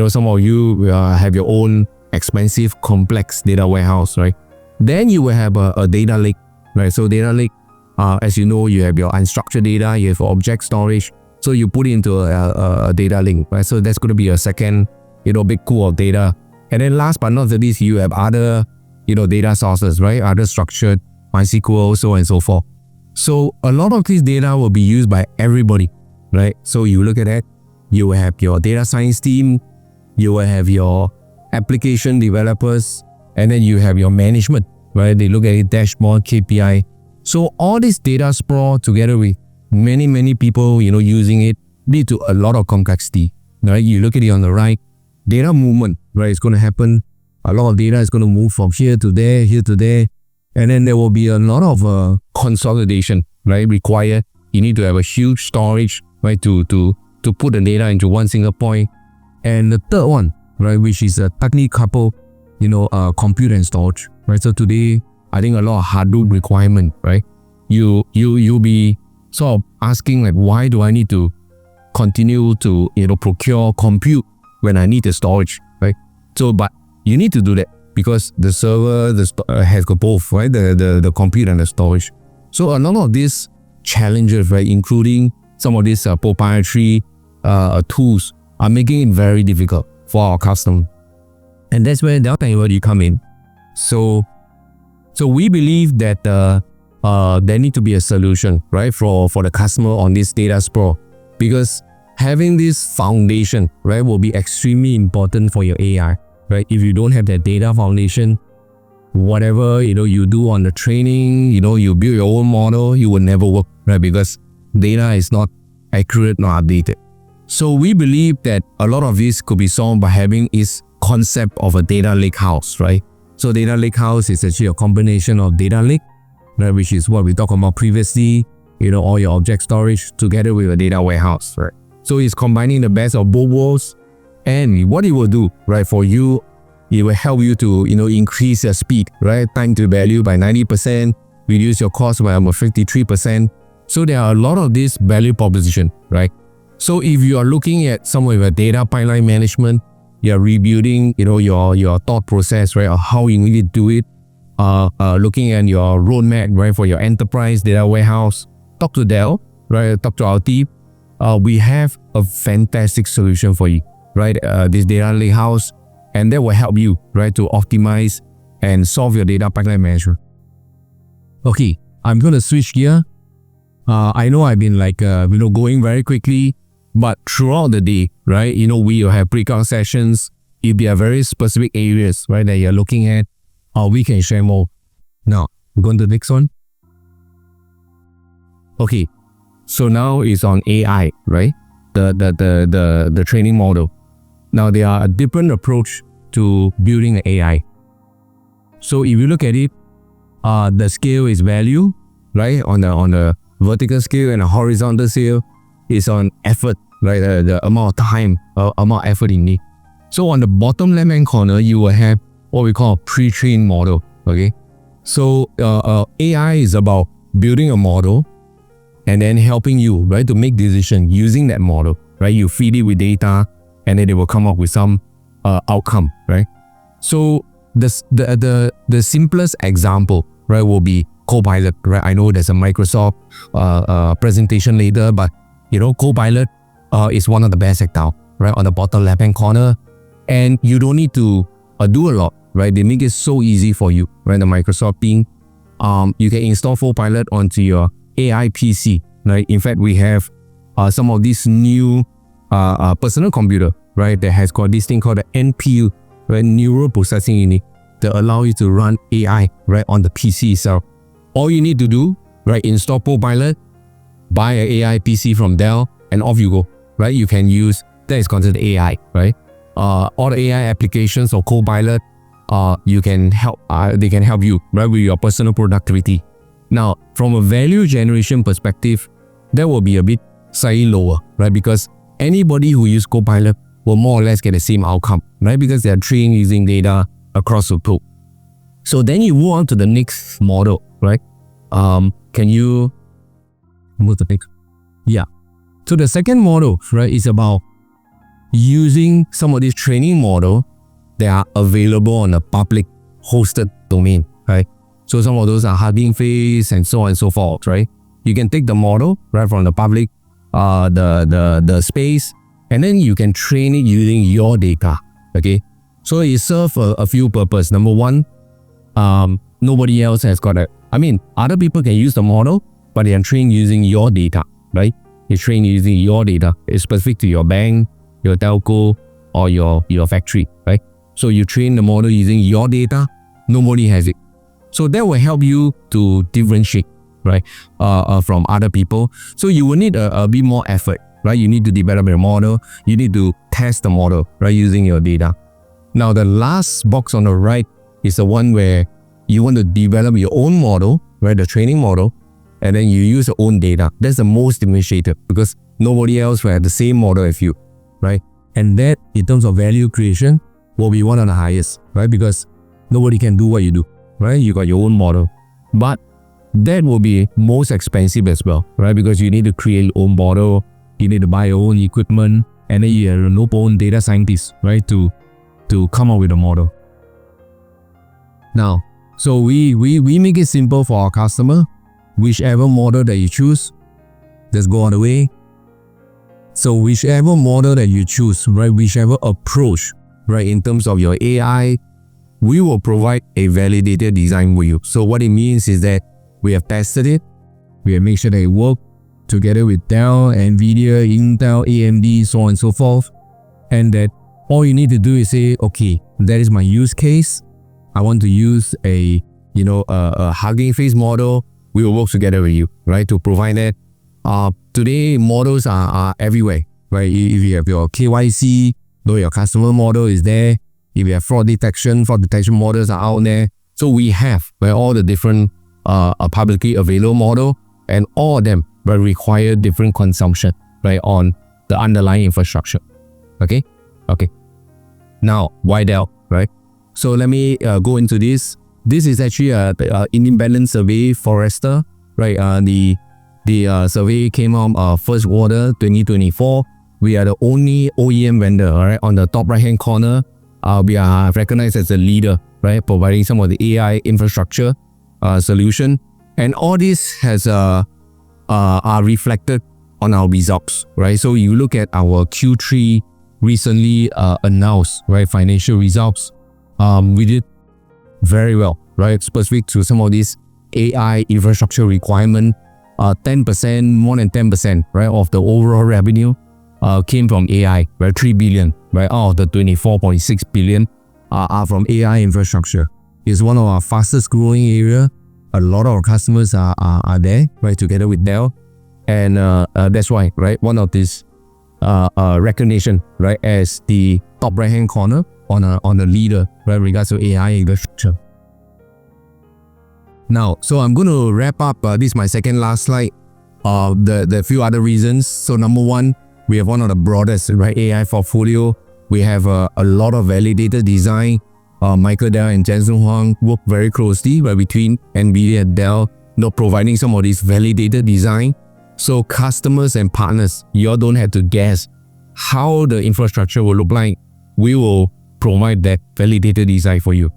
Some of you have your own expensive, complex data warehouse, right? Then you will have a data lake, right? So data lake, as you know, you have your unstructured data, you have object storage. So you put it into a data lake, right? So that's going to be a second, big pool of data. And then last but not the least, you have other, data sources, right? Other structured, MySQL, so on and so forth. So a lot of this data will be used by everybody, right? So you look at that, you will have your data science team, you will have your application developers, and then you have your management, right? They look at it, dashboard, KPI. So all this data sprawl together with many people, using it, lead to a lot of complexity, right? You look at it on the right, data movement, right? It's going to happen. A lot of data is going to move from here to there, and then there will be a lot of consolidation, right? Required. You need to have a huge storage, right? To put the data into one single point. And the third one, right, which is a tightly coupled, compute and storage, right? So today, I think a lot of Hadoop requirement, right? You'll be sort of asking, like, why do I need to continue to, procure compute when I need the storage, right? So, but you need to do that because the server has got both, right? The compute and the storage. So a lot of these challenges, right, including some of these proprietary tools, are making it very difficult for our customer. And that's where Dell Technology come in. So we believe that there need to be a solution, right, for the customer on this data sprawl, because having this foundation, right, will be extremely important for your AI, right? If you don't have that data foundation, whatever you do on the training, you build your own model, it will never work, right? Because data is not accurate nor updated. So we believe that a lot of this could be solved by having this concept of a data lake house, right? So data lake house is actually a combination of data lake, right, which is what we talked about previously, all your object storage together with a data warehouse, right? So it's combining the best of both worlds. And what it will do, right, for you, it will help you to, increase your speed, right? Time to value by 90%, reduce your cost by almost 53%. So there are a lot of this value proposition, right? So if you are looking at some of your data pipeline management, you're rebuilding, your thought process, right, or how you need to do it, looking at your roadmap, right, for your enterprise data warehouse, talk to Dell, right, talk to our team. We have a fantastic solution for you, right? This data lake house, and that will help you, right, to optimize and solve your data pipeline management. Okay, I'm going to switch gear. I know I've been going very quickly, but throughout the day, right, we will have breakout sessions. If there are very specific areas, right, that you're looking at, we can share more. Now, we're going to the next one. Okay, so now it's on AI, right? The training model. Now there are a different approach to building an AI. So if you look at it, the scale is value, right? On the vertical scale, and the horizontal scale is on effort, right? The amount of time, amount of effort you need. So on the bottom left hand corner, you will have what we call a pre-trained model. Okay, so AI is about building a model and then helping you, right, to make decision using that model, right? You feed it with data, and then it will come up with some outcome, right? So the simplest example, right, will be Copilot, right? I know there's a Microsoft presentation later, but you know, Copilot is one of the best right now, right, on the bottom left hand corner, and you don't need to do a lot, right? They make it so easy for you, right? The Microsoft team, you can install Copilot onto your AI PC, right? In fact, we have some of these new personal computer, right, that has got this thing called the NPU, right, neural processing unit, that allow you to run AI, right, on the PC itself. All you need to do, right, install Copilot, buy an AI PC from DELL, and off you go, right? You can use, that is considered AI, right? All the AI applications of Copilot, you can help, they can help you, right, with your personal productivity. Now, from a value generation perspective, that will be a bit slightly lower, right? Because anybody who use Copilot will more or less get the same outcome, right? Because they are trained using data across the globe. So then you move on to the next model, right? Can you move the next? Yeah. So the second model, right, is about using some of these training model that are available on a public hosted domain, right? So some of those are Hugging Face and so on and so forth, right? You can take the model, right, from the public, the space, and then you can train it using your data, okay? So it serves a few purposes. Number one, nobody else has got it. I mean, other people can use the model, but they are trained using your data, right? You're trained using your data. It's specific to your bank, your telco, or your factory, right? So you train the model using your data, nobody has it. So that will help you to differentiate, right, from other people. So you will need a bit more effort, right? You need to develop your model. You need to test the model, right, using your data. Now, the last box on the right is the one where you want to develop your own model, right, the training model, and then you use your own data. That's the most differentiated because nobody else will have the same model as you, right? And that, in terms of value creation, will be one of the highest, right? Because nobody can do what you do, right? You got your own model. But that will be most expensive as well, right? Because you need to create your own model, you need to buy your own equipment, and then you have your own data scientists, right, to come up with a model. Now, so we make it simple for our customer. Whichever model that you choose, let's go on the way. So whichever model that you choose, right, whichever approach, right, in terms of your AI, we will provide a validated design for you. So what it means is that we have tested it, we have made sure that it works together with Dell, NVIDIA, Intel, AMD, so on and so forth, and that all you need to do is say, okay, that is my use case. I want to use a Hugging Face model. We will work together with you, right, to provide that. Today, models are everywhere, right? If you have your KYC, your customer model is there. If you have fraud detection models are out there. So we have, right, all the different publicly available model, and all of them will require different consumption, right, on the underlying infrastructure. Okay. Now, why Dell, right? So let me go into this. This is actually an independent survey, Forrester, right? The survey came out first quarter 2024. We are the only OEM vendor, right? On the top right hand corner, we are recognized as a leader, right? Providing some of the AI infrastructure solution, and all this has are reflected on our results, right? So you look at our Q3 recently announced, right, financial results. We did very well, right? Specific to some of these AI infrastructure requirement, 10%, more than 10%, right, of the overall revenue came from AI, right? 3 billion, right, out of the 24.6 billion are from AI infrastructure. It's one of our fastest growing area. A lot of our customers are there, right, together with Dell, and that's why, right, one of this recognition, right, as the top right hand corner on a leader, right, regards to AI infrastructure. Now, so I'm going to wrap up. This is my second last slide. The few other reasons. So number one, we have one of the broadest, right, AI portfolio. We have a lot of validated design. Michael Dell and Jensen Huang work very closely between NVIDIA and Dell, providing some of this validated design. So customers and partners, you all don't have to guess how the infrastructure will look like. We will provide that validated design for you.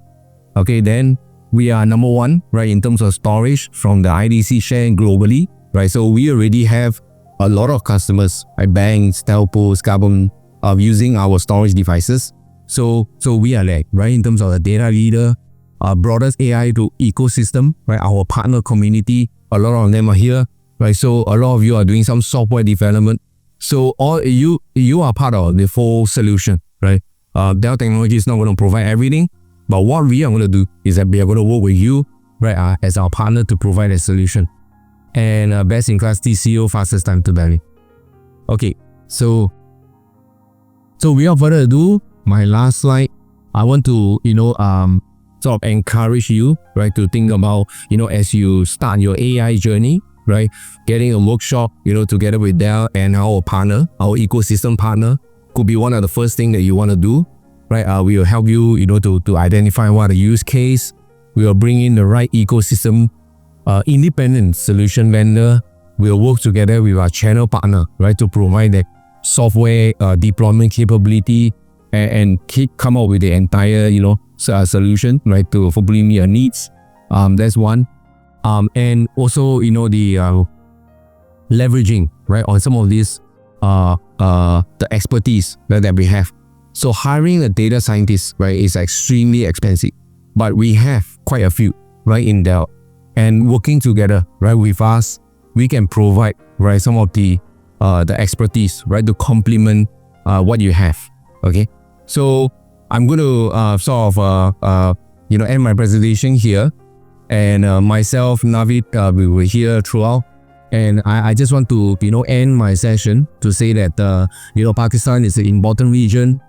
Okay, then we are number one, right, in terms of storage from the IDC share globally, right? So we already have a lot of customers, like banks, telcos, government, using our storage devices. So we are there, right, in terms of the data leader, broadest AI to ecosystem, right? Our partner community, a lot of them are here, right? So a lot of you are doing some software development. So all you are part of the full solution, right? Dell Technologies is not going to provide everything, but what we are going to do is that we are going to work with you, right, as our partner to provide a solution. And best in class TCO, fastest time to value. Okay, so without further ado, my last slide, I want to, sort of encourage you, right, to think about, as you start your AI journey, right, getting a workshop, together with Dell and our partner, our ecosystem partner, could be one of the first things that you want to do, right? We will help you, to identify what a use case. We will bring in the right ecosystem, independent solution vendor. We will work together with our channel partner, right, to provide that software deployment capability and come up with the entire, solution, right, to hopefully meet your needs. That's one. And also, the leveraging, right, on some of these, the expertise that we have. So hiring a data scientist, right, is extremely expensive, but we have quite a few, right, in Dell. And working together, right, with us, we can provide, right, some of the expertise, right, to complement what you have. Okay, so I'm going to sort of end my presentation here, and myself, Navid, we were here throughout, and I just want to end my session to say that Pakistan is an important region.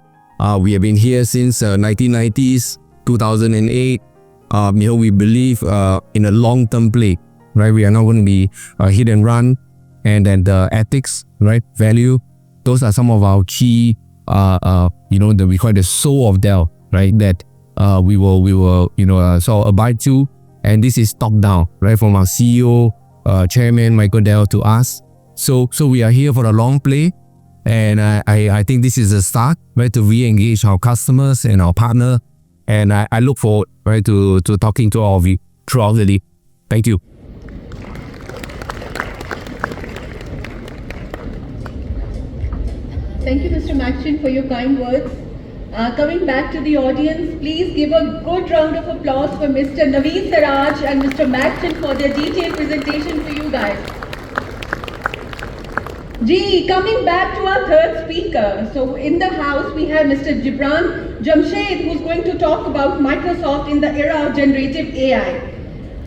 We have been here since 1990s, 2008. We believe in a long-term play, right? We are not going to be hit and run, and then the ethics, right, value, those are some of our key, that we call the soul of Dell, right? That we will sort of abide to, and this is top down, right, from our CEO, Chairman Michael Dell to us. So we are here for a long play, and I think this is a start, right, to re-engage our customers and our partner, and I look forward, right, to talking to all of you throughout the day. Thank you. Thank you, Mr. Maxton, for your kind words. Coming back to the audience, please give a good round of applause for Mr. Naveed Siraj and Mr. Maxton for their detailed presentation for you guys. Coming back to our third speaker. So in the house, we have Mr. Gibran Jamshed, who's going to talk about Microsoft in the era of generative AI.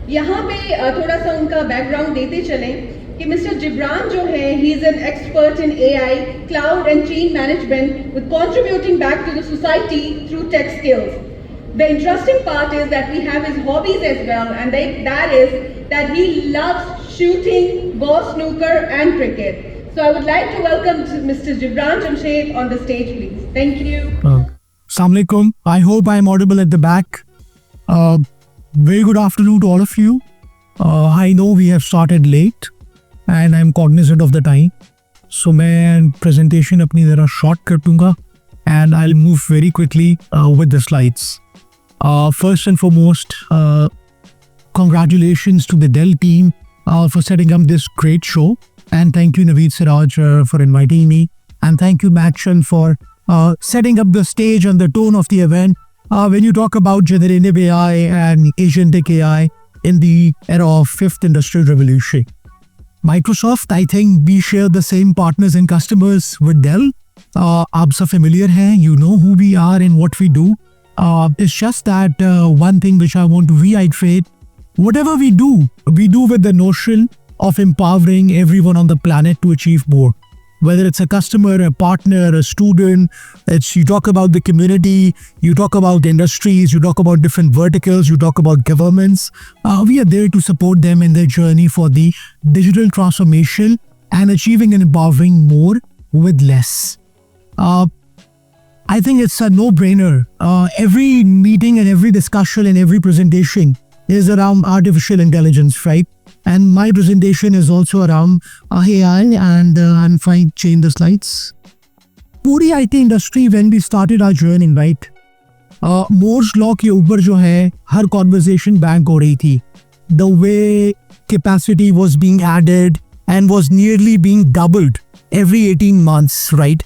यहाँ पे थोड़ा सा उनका background देते चलें कि Mr. Gibran जो है, he is an expert in AI, cloud and chain management, with contributing back to the society through tech skills. The interesting part is that we have his hobbies as well, and that is that he loves shooting, ball snooker and cricket. So I would like to welcome Mr. Gibran Jamshed on the stage, please. Thank you. Assalamu alaikum. I hope I am audible at the back. Very good afternoon to all of you. I know we have started late and I am cognizant of the time. So मैं presentation अपनी ज़रा short कर दूँगा and I'll move very quickly with the slides. First and foremost, congratulations to the Dell team for setting up this great show. And thank you, Naveed Siraj, for inviting me. And thank you, Maxton, for setting up the stage and the tone of the event. When you talk about generative AI and agentic AI in the era of fifth industrial revolution, Microsoft, I think we share the same partners and customers with Dell. आप सब familiar हैं, you know who we are and what we do. It's just that one thing which I want to reiterate, whatever we do with the notion of empowering everyone on the planet to achieve more. whether it's a customer, a partner, a student. You talk about the community, you talk about industries, you talk about different verticals, you talk about governments. We are there to support them in their journey for the digital transformation and achieving and empowering more with less. I think it's a no-brainer. Every meeting and every discussion and every presentation is around artificial intelligence, right? And my presentation is also around AI, and I'm trying to change the slides. पूरी IT industry, when we started our journey, right? Moore's law के ऊपर जो है हर conversation bank हो रही थी. The way capacity was being added and was nearly being doubled every 18 months, right?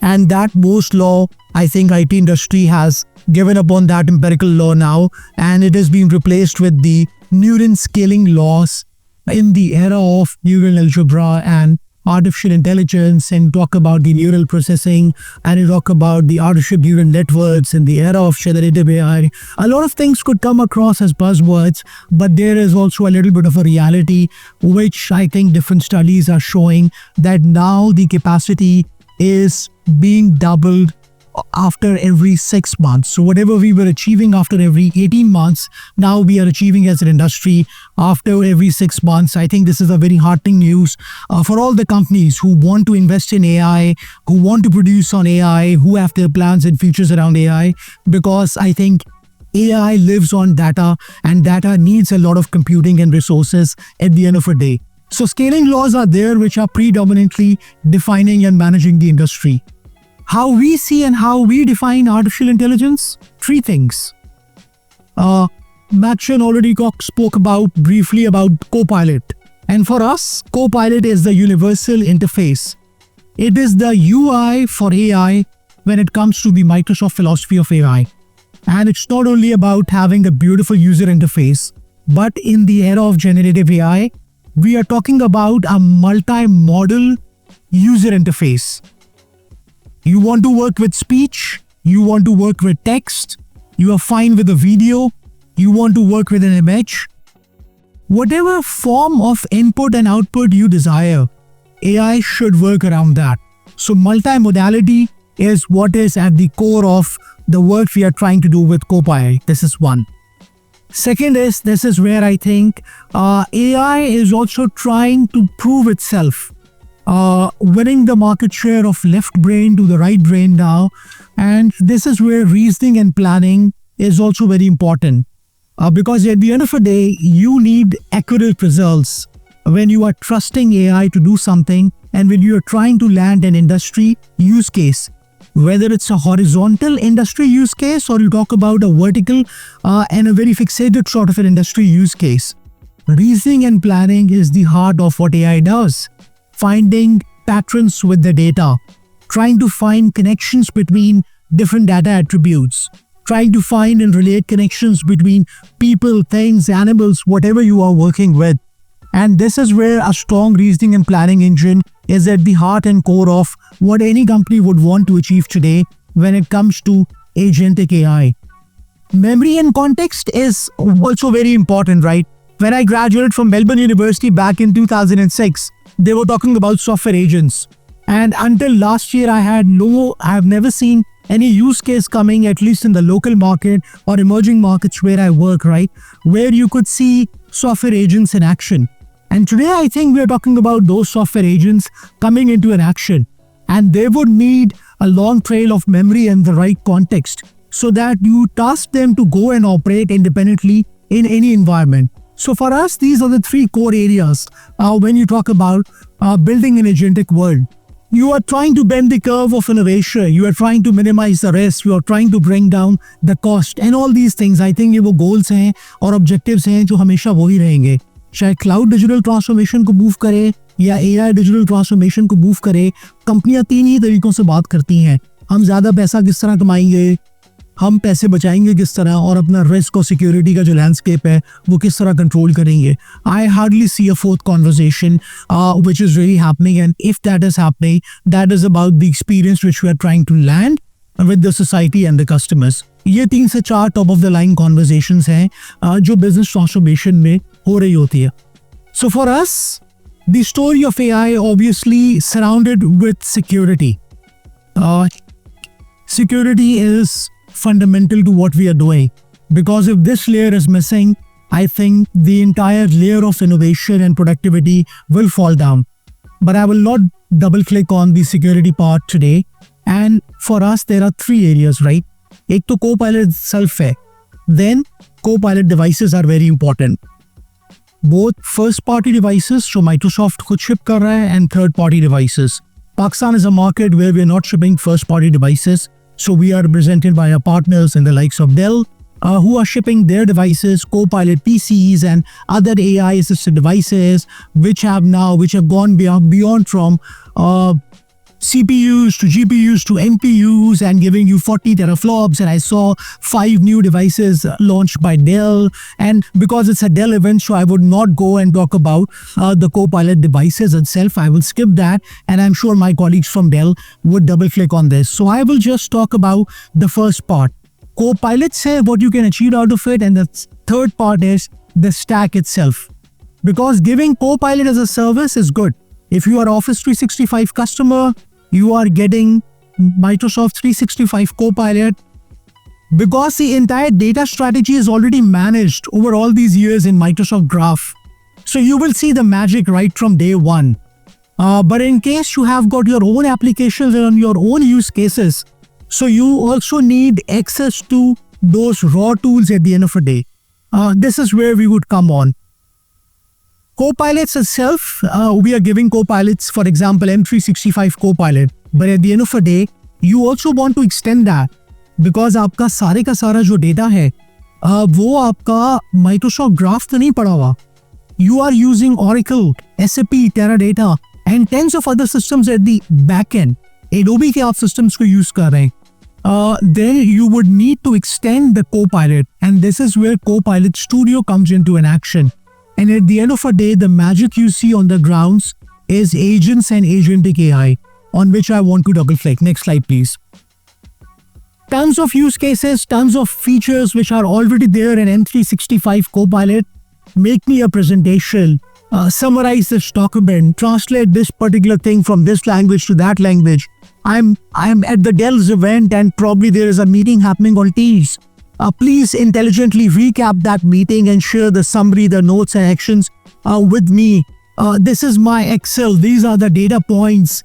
And that Moore's law, I think IT industry has given up on that empirical law now, and it is being replaced with the Newton scaling laws in the era of neural algebra and artificial intelligence, and talk about the neural processing, and you talk about the artificial neural networks in the era of generative AI. A lot of things could come across as buzzwords, but there is also a little bit of a reality, which I think different studies are showing that now the capacity is being doubled after every 6 months. So whatever we were achieving after every 18 months, now we are achieving as an industry after every 6 months. I think this is a very heartening news for all the companies who want to invest in AI, who want to produce on AI, who have their plans and futures around AI, because I think AI lives on data, and data needs a lot of computing and resources at the end of a day. So scaling laws are there, which are predominantly defining and managing the industry. How we see and how we define artificial intelligence? 3 things. Matchen already spoke briefly about Copilot. And for us, Copilot is the universal interface. It is the UI for AI when it comes to the Microsoft philosophy of AI. And it's not only about having a beautiful user interface, but in the era of generative AI, we are talking about a multi-modal user interface. You want to work with speech, you want to work with text, you are fine with a video, you want to work with an image. Whatever form of input and output you desire, AI should work around that. So multimodality is what is at the core of the work we are trying to do with Copilot. This is one. Second is, this is where I think AI is also trying to prove itself. Winning the market share of left brain to the right brain now. And this is where reasoning and planning is also very important. Because at the end of the day, you need accurate results when you are trusting AI to do something, and when you are trying to land an industry use case. Whether it's a horizontal industry use case, or you talk about a vertical and a very fixated sort of an industry use case. Reasoning and planning is the heart of what AI does. Finding patterns with the data, trying to find connections between different data attributes, trying to find and relate connections between people, things, animals, whatever you are working with. And this is where a strong reasoning and planning engine is at the heart and core of what any company would want to achieve today when it comes to agentic AI. Memory and context is also very important, right? When I graduated from Melbourne University back in 2006, they were talking about software agents. And until last year, I have never seen any use case coming, at least in the local market or emerging markets where I work, right? Where you could see software agents in action. And today, I think we're talking about those software agents coming into an action. And they would need a long trail of memory and the right context so that you task them to go and operate independently in any environment. So for us, these are the 3 core areas when you talk about building an agentic world. You are trying to bend the curve of innovation. You are trying to minimize the risk. You are trying to bring down the cost and all these things. I think ये वो goals हैं और objectives हैं जो हमेशा वही रहेंगे. चाहे cloud digital transformation को move करे या AI digital transformation को move करे, कंपनियां 3 ही तरीकों से बात करती हैं. हम ज़्यादा पैसा किस तरह कमाएंगे, हम पैसे बचाएंगे किस तरह, और अपना रिस्क और सिक्योरिटी का जो लैंडस्केप है वो किस तरह कंट्रोल करेंगे. I hardly see a fourth conversation which is really happening, and if that is happening, that is about the experience which we are trying to land with the society and the customers. ये 3 से 4 top of the line conversations हैं जो business transformation में हो रही होती है. So for us, the story of AI obviously surrounded with security. Security is fundamental to what we are doing, because if this layer is missing, I think the entire layer of innovation and productivity will fall down. But I will not double click on the security part today. And for us, there are three areas, right? एक तो Copilot itself है. Then Copilot devices are very important. Both first-party devices, जो Microsoft खुद ship कर रहा है, and third-party devices. Pakistan is a market where we are not shipping first-party devices, so we are represented by our partners in the likes of DELL, who are shipping their devices, Copilot PCs and other AI-assisted devices, which have gone beyond from CPUs to GPUs to NPUs and giving you 40 teraflops. And I saw 5 new devices launched by Dell. And because it's a Dell event, so I would not go and talk about the Copilot devices itself. I will skip that. And I'm sure my colleagues from Dell would double click on this. So I will just talk about the first part. Copilot say what you can achieve out of it. And the third part is the stack itself. Because giving Copilot as a service is good. If you are Office 365 customer, you are getting Microsoft 365 Copilot, because the entire data strategy is already managed over all these years in Microsoft Graph. So you will see the magic right from day one. But in case you have got your own applications and your own use cases, so you also need access to those raw tools at the end of the day. This is where we would come on. Copilots itself, we are giving Copilots, for example, M365 Copilot. But at the end of the day, you also want to extend that, because आपका सारे का सारा जो data है, वो आपका Microsoft Graph तो नहीं पड़ा हुआ. You are using Oracle, SAP, Teradata, and tens of other systems at the back end. Adobe के आप systems को use कर रहे हैं. Then you would need to extend the Copilot, and this is where Copilot Studio comes into an action. And at the end of the day, the magic you see on the grounds is agents and agentic AI, on which I want to double click. Next slide, please. Tons of use cases, tons of features which are already there in M365 Copilot. Make me a presentation, summarize this document, translate this particular thing from this language to that language. I'm at the Dell's event and probably there is a meeting happening on Teams. Please intelligently recap that meeting and share the summary, the notes and actions with me. This is my Excel. These are the data points.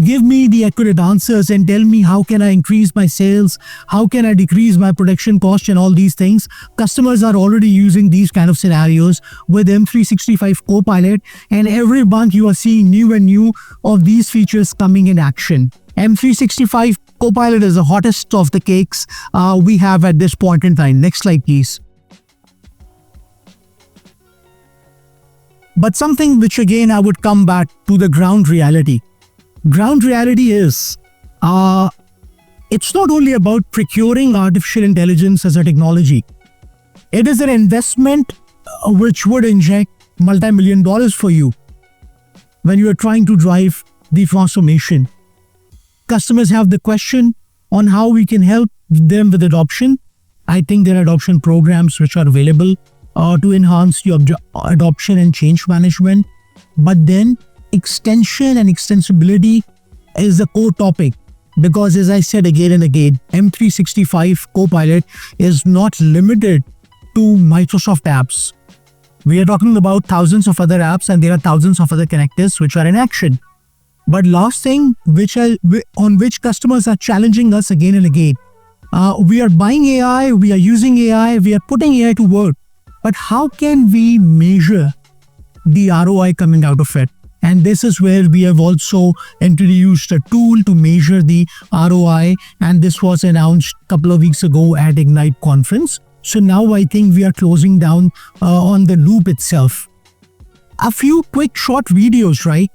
Give me the accurate answers and tell me how can I increase my sales? How can I decrease my production cost and all these things? Customers are already using these kind of scenarios with M365 Copilot, and every month you are seeing new and new of these features coming in action. M365 Copilot is the hottest of the cakes we have at this point in time. Next slide, please. But something which again I would come back to the ground reality. Ground reality is, it's not only about procuring artificial intelligence as a technology. It is an investment which would inject multi-million dollars for you when you are trying to drive the transformation. Customers have the question on how we can help them with adoption. I think there are adoption programs which are available to enhance your adoption and change management. But then extension and extensibility is the core topic, because as I said again and again, M365 Copilot is not limited to Microsoft apps. We are talking about thousands of other apps, and there are thousands of other connectors which are in action. But last thing on which customers are challenging us again and again, we are buying AI, we are using AI, we are putting AI to work. But how can we measure the ROI coming out of it? And this is where we have also introduced a tool to measure the ROI. And this was announced a couple of weeks ago at Ignite conference. So now I think we are closing down on the loop itself. A few quick short videos, right?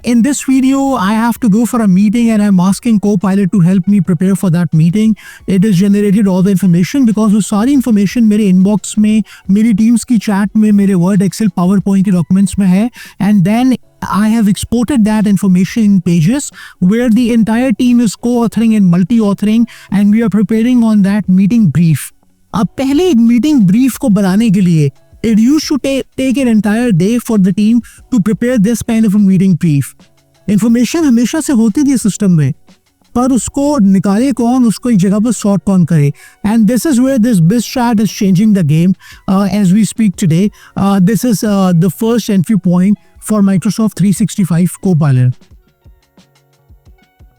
In this video, I have to go for a meeting and I'm asking Copilot to help me prepare for that meeting. It has generated all the information, because वो सारी information मेरे inbox में, मेरी teams की chat में, मेरे Word, Excel, PowerPoint के documents में है. And then I have exported that information in pages where the entire team is co-authoring and multi-authoring, and we are preparing on that meeting brief. अब पहले meeting brief को बनाने के लिए It used to take an entire day for the team to prepare this kind of a meeting brief. Information हमेशा से होती थी सिस्टम में, पर उसको निकाले कौन, उसको एक जगह पर सॉर्ट कौन करे. And this is where this biz chat is changing the game as we speak today. This is the first entry point for Microsoft 365 Copilot.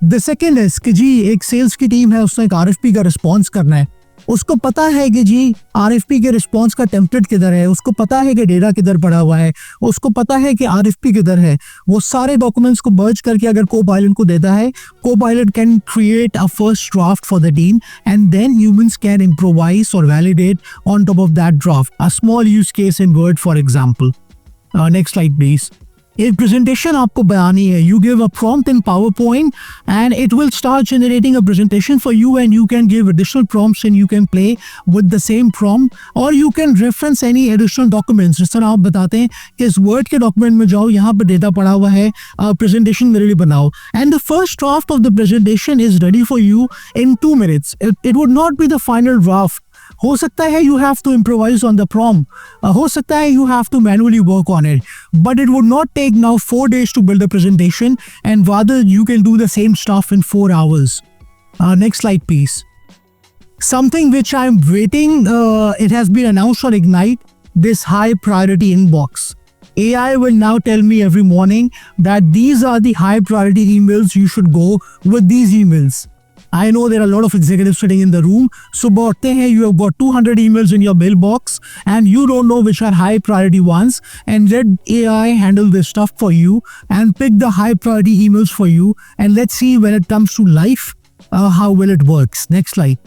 The second is कि जी एक सेल्स की टीम है, उसने एक RFP का response करना है. उसको पता है कि जी RFP के रिस्पॉन्स का टेम्पलेट किधर है, उसको पता है कि डेटा किधर पड़ा हुआ है, उसको पता है कि RFP किधर है. वो सारे डॉक्यूमेंट्स को मर्ज करके अगर कोपायलट को देता है, Copilot can create a first draft for the team and then humans can improvise और validate on top of that draft. A small use case in Word for example. Next slide please. एक presentation आपको बनानी है, you give a prompt in PowerPoint and it will start generating a presentation for you, and you can give additional prompts and you can play with the same prompt, or you can reference any additional documents. जिस तरह आप बताते हैं कि इस Word के document में जाओ, यहाँ पर डेटा पड़ा हुआ है, प्रेजेंटेशन मेरे लिए बनाओ, and the first draft of the presentation is ready for you in 2 minutes. It would not be the final draft. हो सकता है you have to improvise on the prompt, हो सकता है you have to manually work on it, but it would not take now 4 days to build a presentation, and rather you can do the same stuff in 4 hours. Next slide please. Something which I'm waiting, it has been announced on Ignite, this high priority inbox. AI will now tell me every morning that these are the high priority emails, you should go with these emails. I know there are a lot of executives sitting in the room. So you have got 200 emails in your mailbox and you don't know which are high priority ones, and let AI handle this stuff for you and pick the high priority emails for you, and let's see when it comes to life how well it works. Next slide.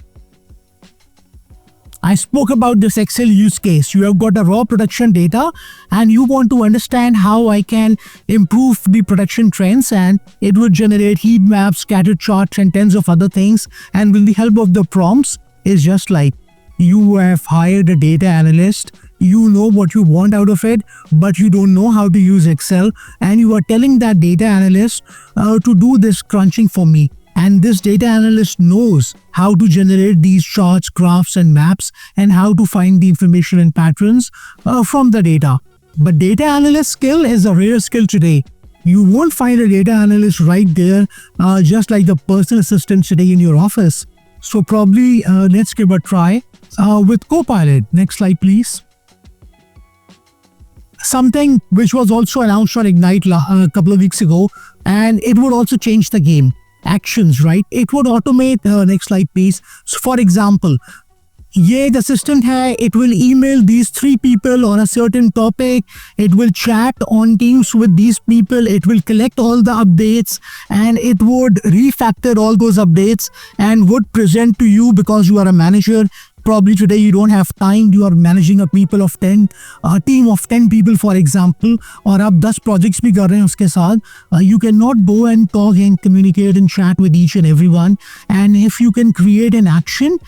I spoke about this Excel use case. You have got a raw production data and you want to understand how I can improve the production trends, and it would generate heat maps, scatter charts and tons of other things, and with the help of the prompts is just like you have hired a data analyst. You know what you want out of it, but you don't know how to use Excel, and you are telling that data analyst to do this crunching for me. And this data analyst knows how to generate these charts, graphs and maps, and how to find the information and patterns from the data. But data analyst skill is a rare skill today. You won't find a data analyst right there, just like the personal assistant sitting in your office. So probably let's give a try with Copilot. Next slide, please. Something which was also announced on Ignite a couple of weeks ago, and it would also change the game. Actions, right? It would automate, next slide please. So for example, ये एक assistant है, it will email these 3 people on a certain topic, it will chat on Teams with these people, it will collect all the updates, and it would refactor all those updates and would present to you, because you are a manager. Probably today you don't have time, you are managing a team of 10 people for example, और आप 10 projects भी कर रहे हैं उसके साथ. You cannot go and talk and communicate and chat with each and everyone, and if you can create an action,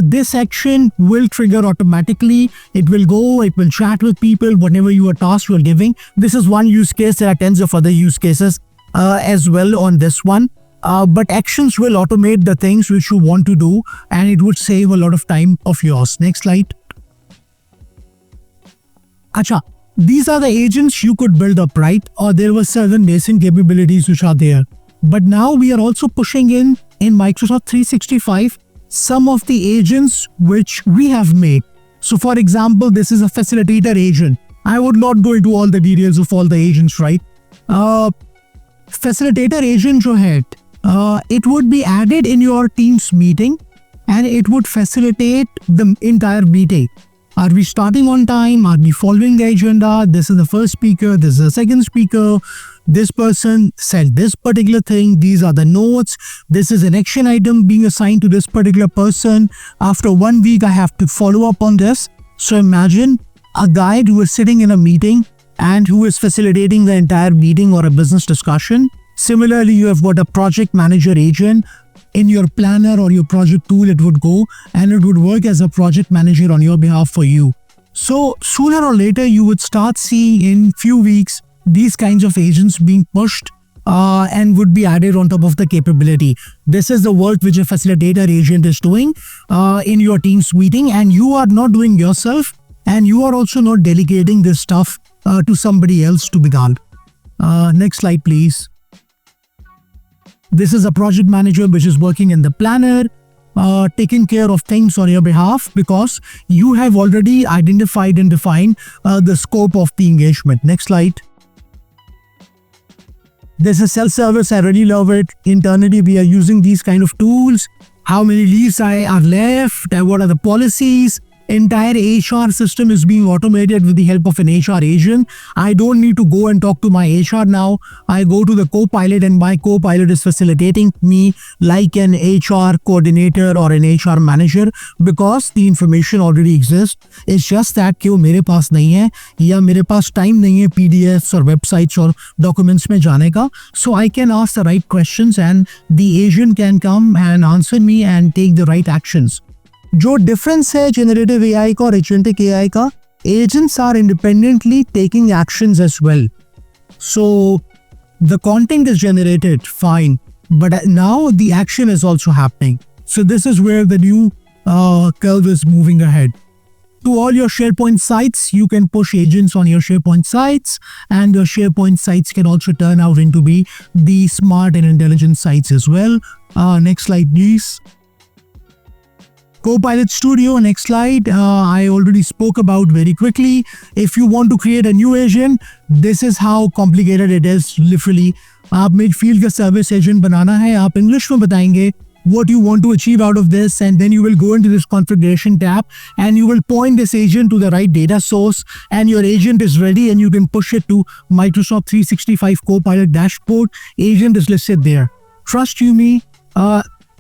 this action will trigger automatically. It will go, it will chat with people, whatever you are tasked you are giving. This is one use case. There are tens of other use cases as well on this one. But actions will automate the things which you want to do, and it would save a lot of time of yours. Next slide. Acha, these are the agents you could build up, right? Or there were certain basic capabilities which are there. But now we are also pushing in Microsoft 365 some of the agents which we have made. So for example, this is a facilitator agent. I would not go into all the details of all the agents, right? Facilitator agent जो है, it would be added in your team's meeting and it would facilitate the entire meeting. Are we starting on time? Are we following the agenda? This is the first speaker, this is the second speaker, this person said this particular thing, these are the notes, this is an action item being assigned to this particular person. After 1 week, I have to follow up on this. So imagine a guy who is sitting in a meeting and who is facilitating the entire meeting or a business discussion. Similarly, you have got a project manager agent. In your planner or your project tool, it would go and it would work as a project manager on your behalf for you. So sooner or later, you would start seeing in few weeks these kinds of agents being pushed and would be added on top of the capability. This is the work which a facilitator agent is doing in your team's meeting, and you are not doing yourself, and you are also not delegating this stuff to somebody else to be done. Next slide, please. This is a project manager which is working in the planner, taking care of things on your behalf because you have already identified and defined the scope of the engagement. Next slide. This is self-service. I really love it. Internally, we are using these kind of tools. How many leaves are left? What are the policies? Entire HR system is being automated with the help of an HR agent. I don't need to go and talk to my HR now. I go to the co-pilot and my co-pilot is facilitating me like an HR coordinator or an HR manager because the information already exists. It's just that कि वो मेरे पास नहीं है या मेरे पास time नहीं है PDFs और websites और documents में जाने का. So I can ask the right questions and the agent can come and answer me and take the right actions. जो डिफरेंस है जनरेटिव AI का और एजेंटिक AI का, agents are independently taking actions as well. So the content is generated, fine, but now the action is also happening. So this is where the new curve is moving ahead. To all your SharePoint sites, you can push agents on your SharePoint sites, and your SharePoint sites can also turn out into be the smart and intelligent sites as well. Next slide, please. Copilot Studio, next slide. I already spoke about very quickly. If you want to create a new agent, this is how complicated it is. Literally, आप mid field का service agent बनाना है, आप English में बताएंगे what you want to achieve out of this, and then you will go into this configuration tab and you will point this agent to the right data source, and your agent is ready and you can push it to Microsoft 365 Copilot dashboard. Agent is listed there. Trust you me,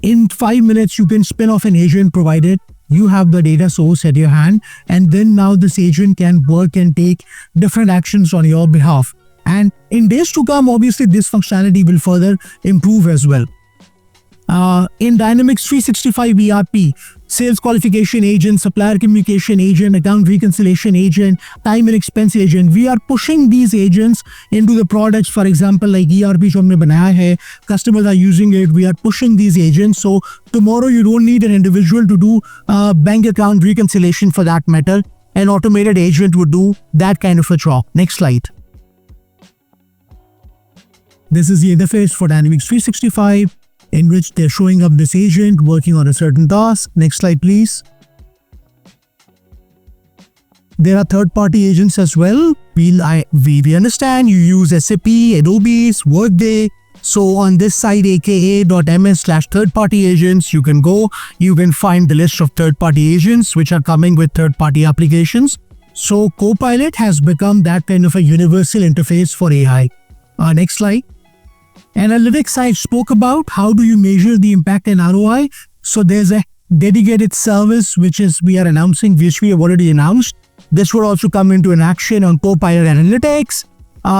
in 5 minutes, you can spin off an agent provided you have the data source at your hand, and then now this agent can work and take different actions on your behalf. And in days to come, obviously, this functionality will further improve as well. In Dynamics 365 ERP, sales qualification agent, supplier communication agent, account reconciliation agent, time and expense agent, we are pushing these agents into the products. For example, like ERP जो हमने बनाया है, customers are using it, we are pushing these agents. So tomorrow you don't need an individual to do bank account reconciliation for that matter. An automated agent would do that kind of a job. Next slide. This is the interface for Dynamics 365. In which they're showing up this agent working on a certain task. Next slide, please. There are third-party agents as well. We understand you use SAP, Adobe's, Workday. So on this site, aka.ms/third-party agents, you can go. You can find the list of third-party agents which are coming with third-party applications. So Copilot has become that kind of a universal interface for AI. Next slide. Analytics I spoke about. How do you measure the impact and ROI? So there's a dedicated service which we are announcing, which we have already announced. This would also come into an action on Copilot Analytics.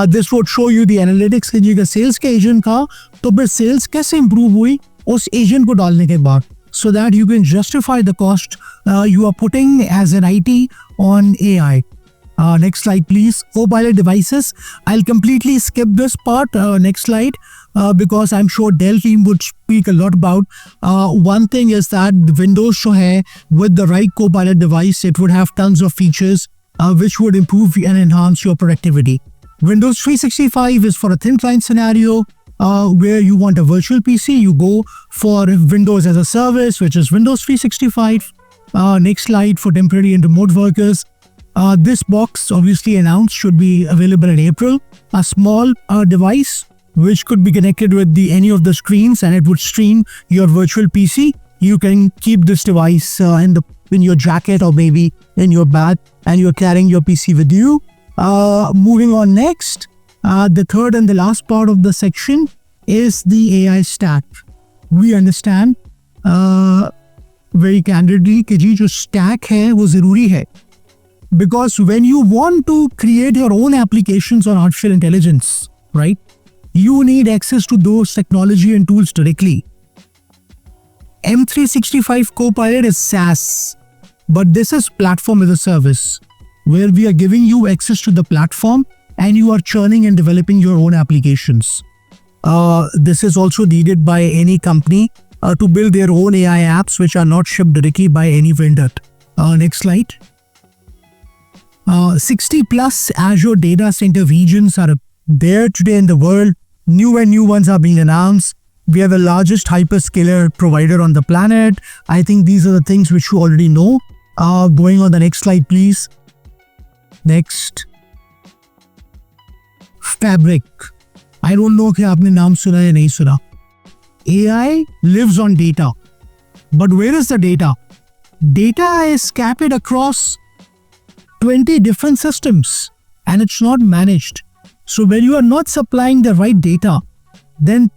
This would show you the analytics लीजिएगा sales के agent का, तो फिर sales कैसे improve हुई उस agent को डालने के बाद, so that you can justify the cost you are putting as an IT on AI. Next slide, please. Copilot devices. I'll completely skip this part. Next slide. Because I'm sure DELL team would speak a lot about. One thing is that Windows जो है, with the right Copilot device, it would have tons of features which would improve and enhance your productivity. Windows 365 is for a thin client scenario where you want a virtual PC. You go for Windows as a service, which is Windows 365. Next slide. For temporary and remote workers. This box, obviously announced, should be available in April. A small device which could be connected with any of the screens, and it would stream your virtual PC. You can keep this device in your jacket or maybe in your bag, and you're carrying your PC with you. Moving on next, the third and the last part of the section is the AI stack. We understand very candidly कि जी जो stack है वो ज़रूरी है. Because when you want to create your own applications on artificial intelligence, right, you need access to those technology and tools directly. M365 Copilot is SaaS, but this is platform as a service, where we are giving you access to the platform and you are churning and developing your own applications. This is also needed by any company to build their own AI apps which are not shipped directly by any vendor. Next slide. 60 plus Azure data center regions are there today in the world. New ones are being announced. We are the largest hyperscaler provider on the planet. I think these are the things which you already know. Going on the next slide, please. Next. Fabric. I don't know कि आपने नाम सुना या नहीं सुना. AI lives on data. But where is the data? Data is scattered across 20 different systems and it's not managed. So when you are not supplying the right data, then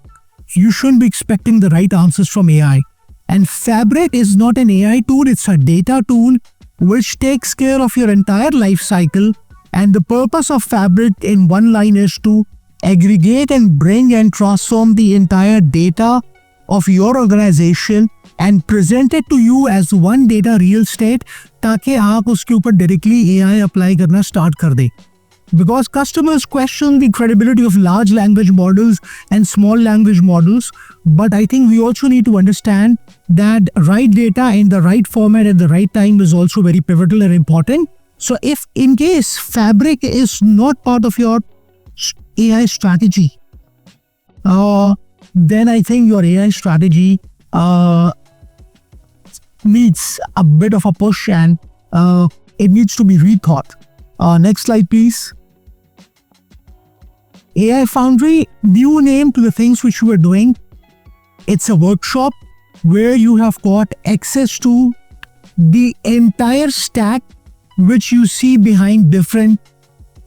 you shouldn't be expecting the right answers from AI. And Fabric is not an AI tool, it's a data tool which takes care of your entire life cycle. And the purpose of Fabric in one line is to aggregate and bring and transform the entire data of your organization and present it to you as one data real estate ताकि आप उसके ऊपर directly AI apply करना start कर दे. Because customers question the credibility of large language models and small language models, but I think we also need to understand that right data in the right format at the right time is also very pivotal and important. So if in case Fabric is not part of your AI strategy, then I think your AI strategy needs a bit of a push and it needs to be rethought. Next slide, please. AI Foundry, new name to the things which you are doing. It's a workshop where you have got access to the entire stack which you see behind different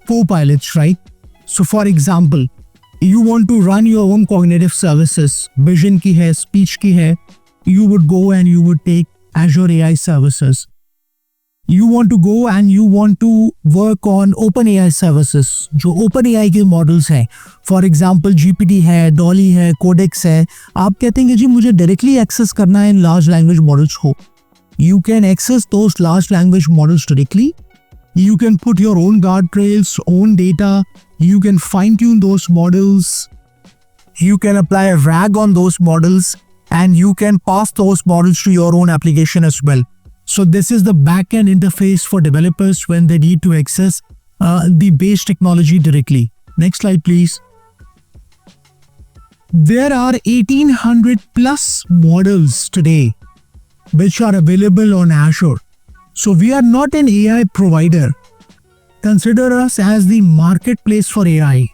co-pilots, right? So for example, you want to run your own cognitive services, vision ki hai, speech ki hai, you would go and you would take Azure AI services. You want to go and you want to work on OpenAI services, जो OpenAI के models हैं. For example, GPT है, DALL-E है, Codex है. आप कहते हैं कि जी मुझे directly access करना है इन large language models को. You can access those large language models directly. You can put your own guardrails, own data. You can fine tune those models. You can apply a RAG on those models and you can pass those models to your own application as well. So this is the backend interface for developers when they need to access the base technology directly. Next slide, please. There are 1800 plus models today which are available on Azure. So we are not an AI provider. Consider us as the marketplace for AI.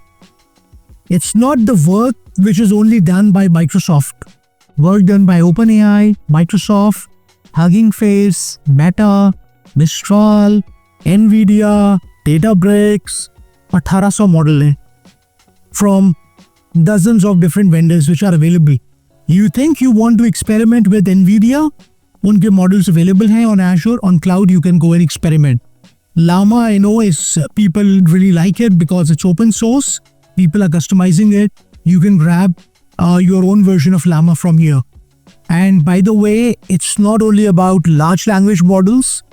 It's not the work which is only done by Microsoft. Work done by OpenAI, Microsoft, Hugging Face, Meta, Mistral, Nvidia, Databricks, 1800 model hai from dozens of different vendors which are available. You think you want to experiment with Nvidia? Unke models available hai on Azure, on cloud you can go and experiment. Llama, I know, is people really like it because it's open source. People are customizing it. You can grab your own version of Llama from here. And by the way, it's not only about large language models,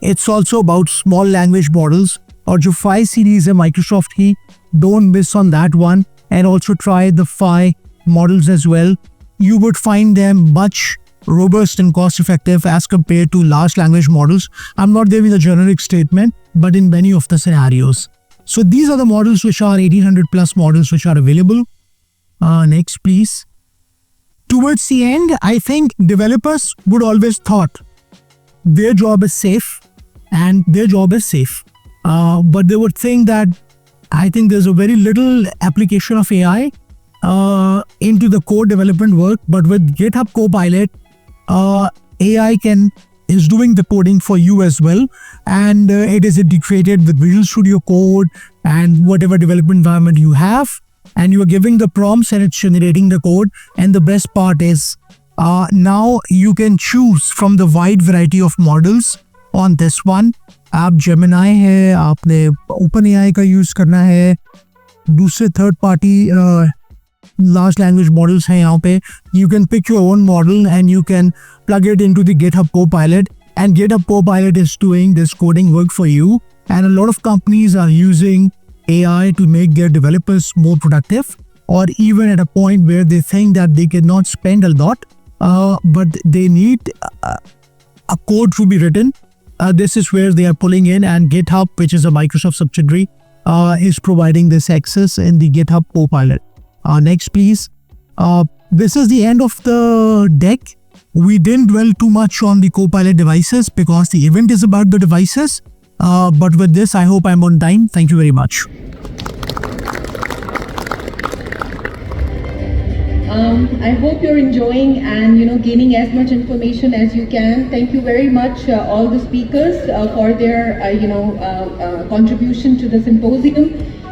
it's also about small language models. Or jo Phi series hai Microsoft ki, don't miss on that one. And also try the Phi models as well. You would find them much robust and cost effective as compared to large language models. I'm not giving a generic statement, but in many of the scenarios. So these are the models which are 1800 plus models which are available. Next, please. Towards the end, I think developers would always thought their job is safe and their job is safe. But they would think that I think there's a very little application of AI into the code development work. But with GitHub Copilot, AI is doing the coding for you as well. And it is integrated with Visual Studio Code and whatever development environment you have. And you are giving the prompts and it's generating the code. And the best part is now you can choose from the wide variety of models on this one. आप Gemini है, आपने OpenAI का use करना है, दूसरे third party large language models हैं यहाँ पे. You can pick your own model and you can plug it into the GitHub Copilot. And GitHub Copilot is doing this coding work for you. And a lot of companies are using AI to make their developers more productive, or even at a point where they think that they cannot spend a lot, but they need a code to be written this is where they are pulling in, and GitHub, which is a Microsoft subsidiary, is providing this access in the GitHub Copilot. Next, please. This is the end of the deck. We didn't dwell too much on the Copilot devices because the event is about the devices. But with this, I hope I'm on time. Thank you very much. I hope you're enjoying and gaining as much information as you can. Thank you very much all the speakers for their contribution to the symposium.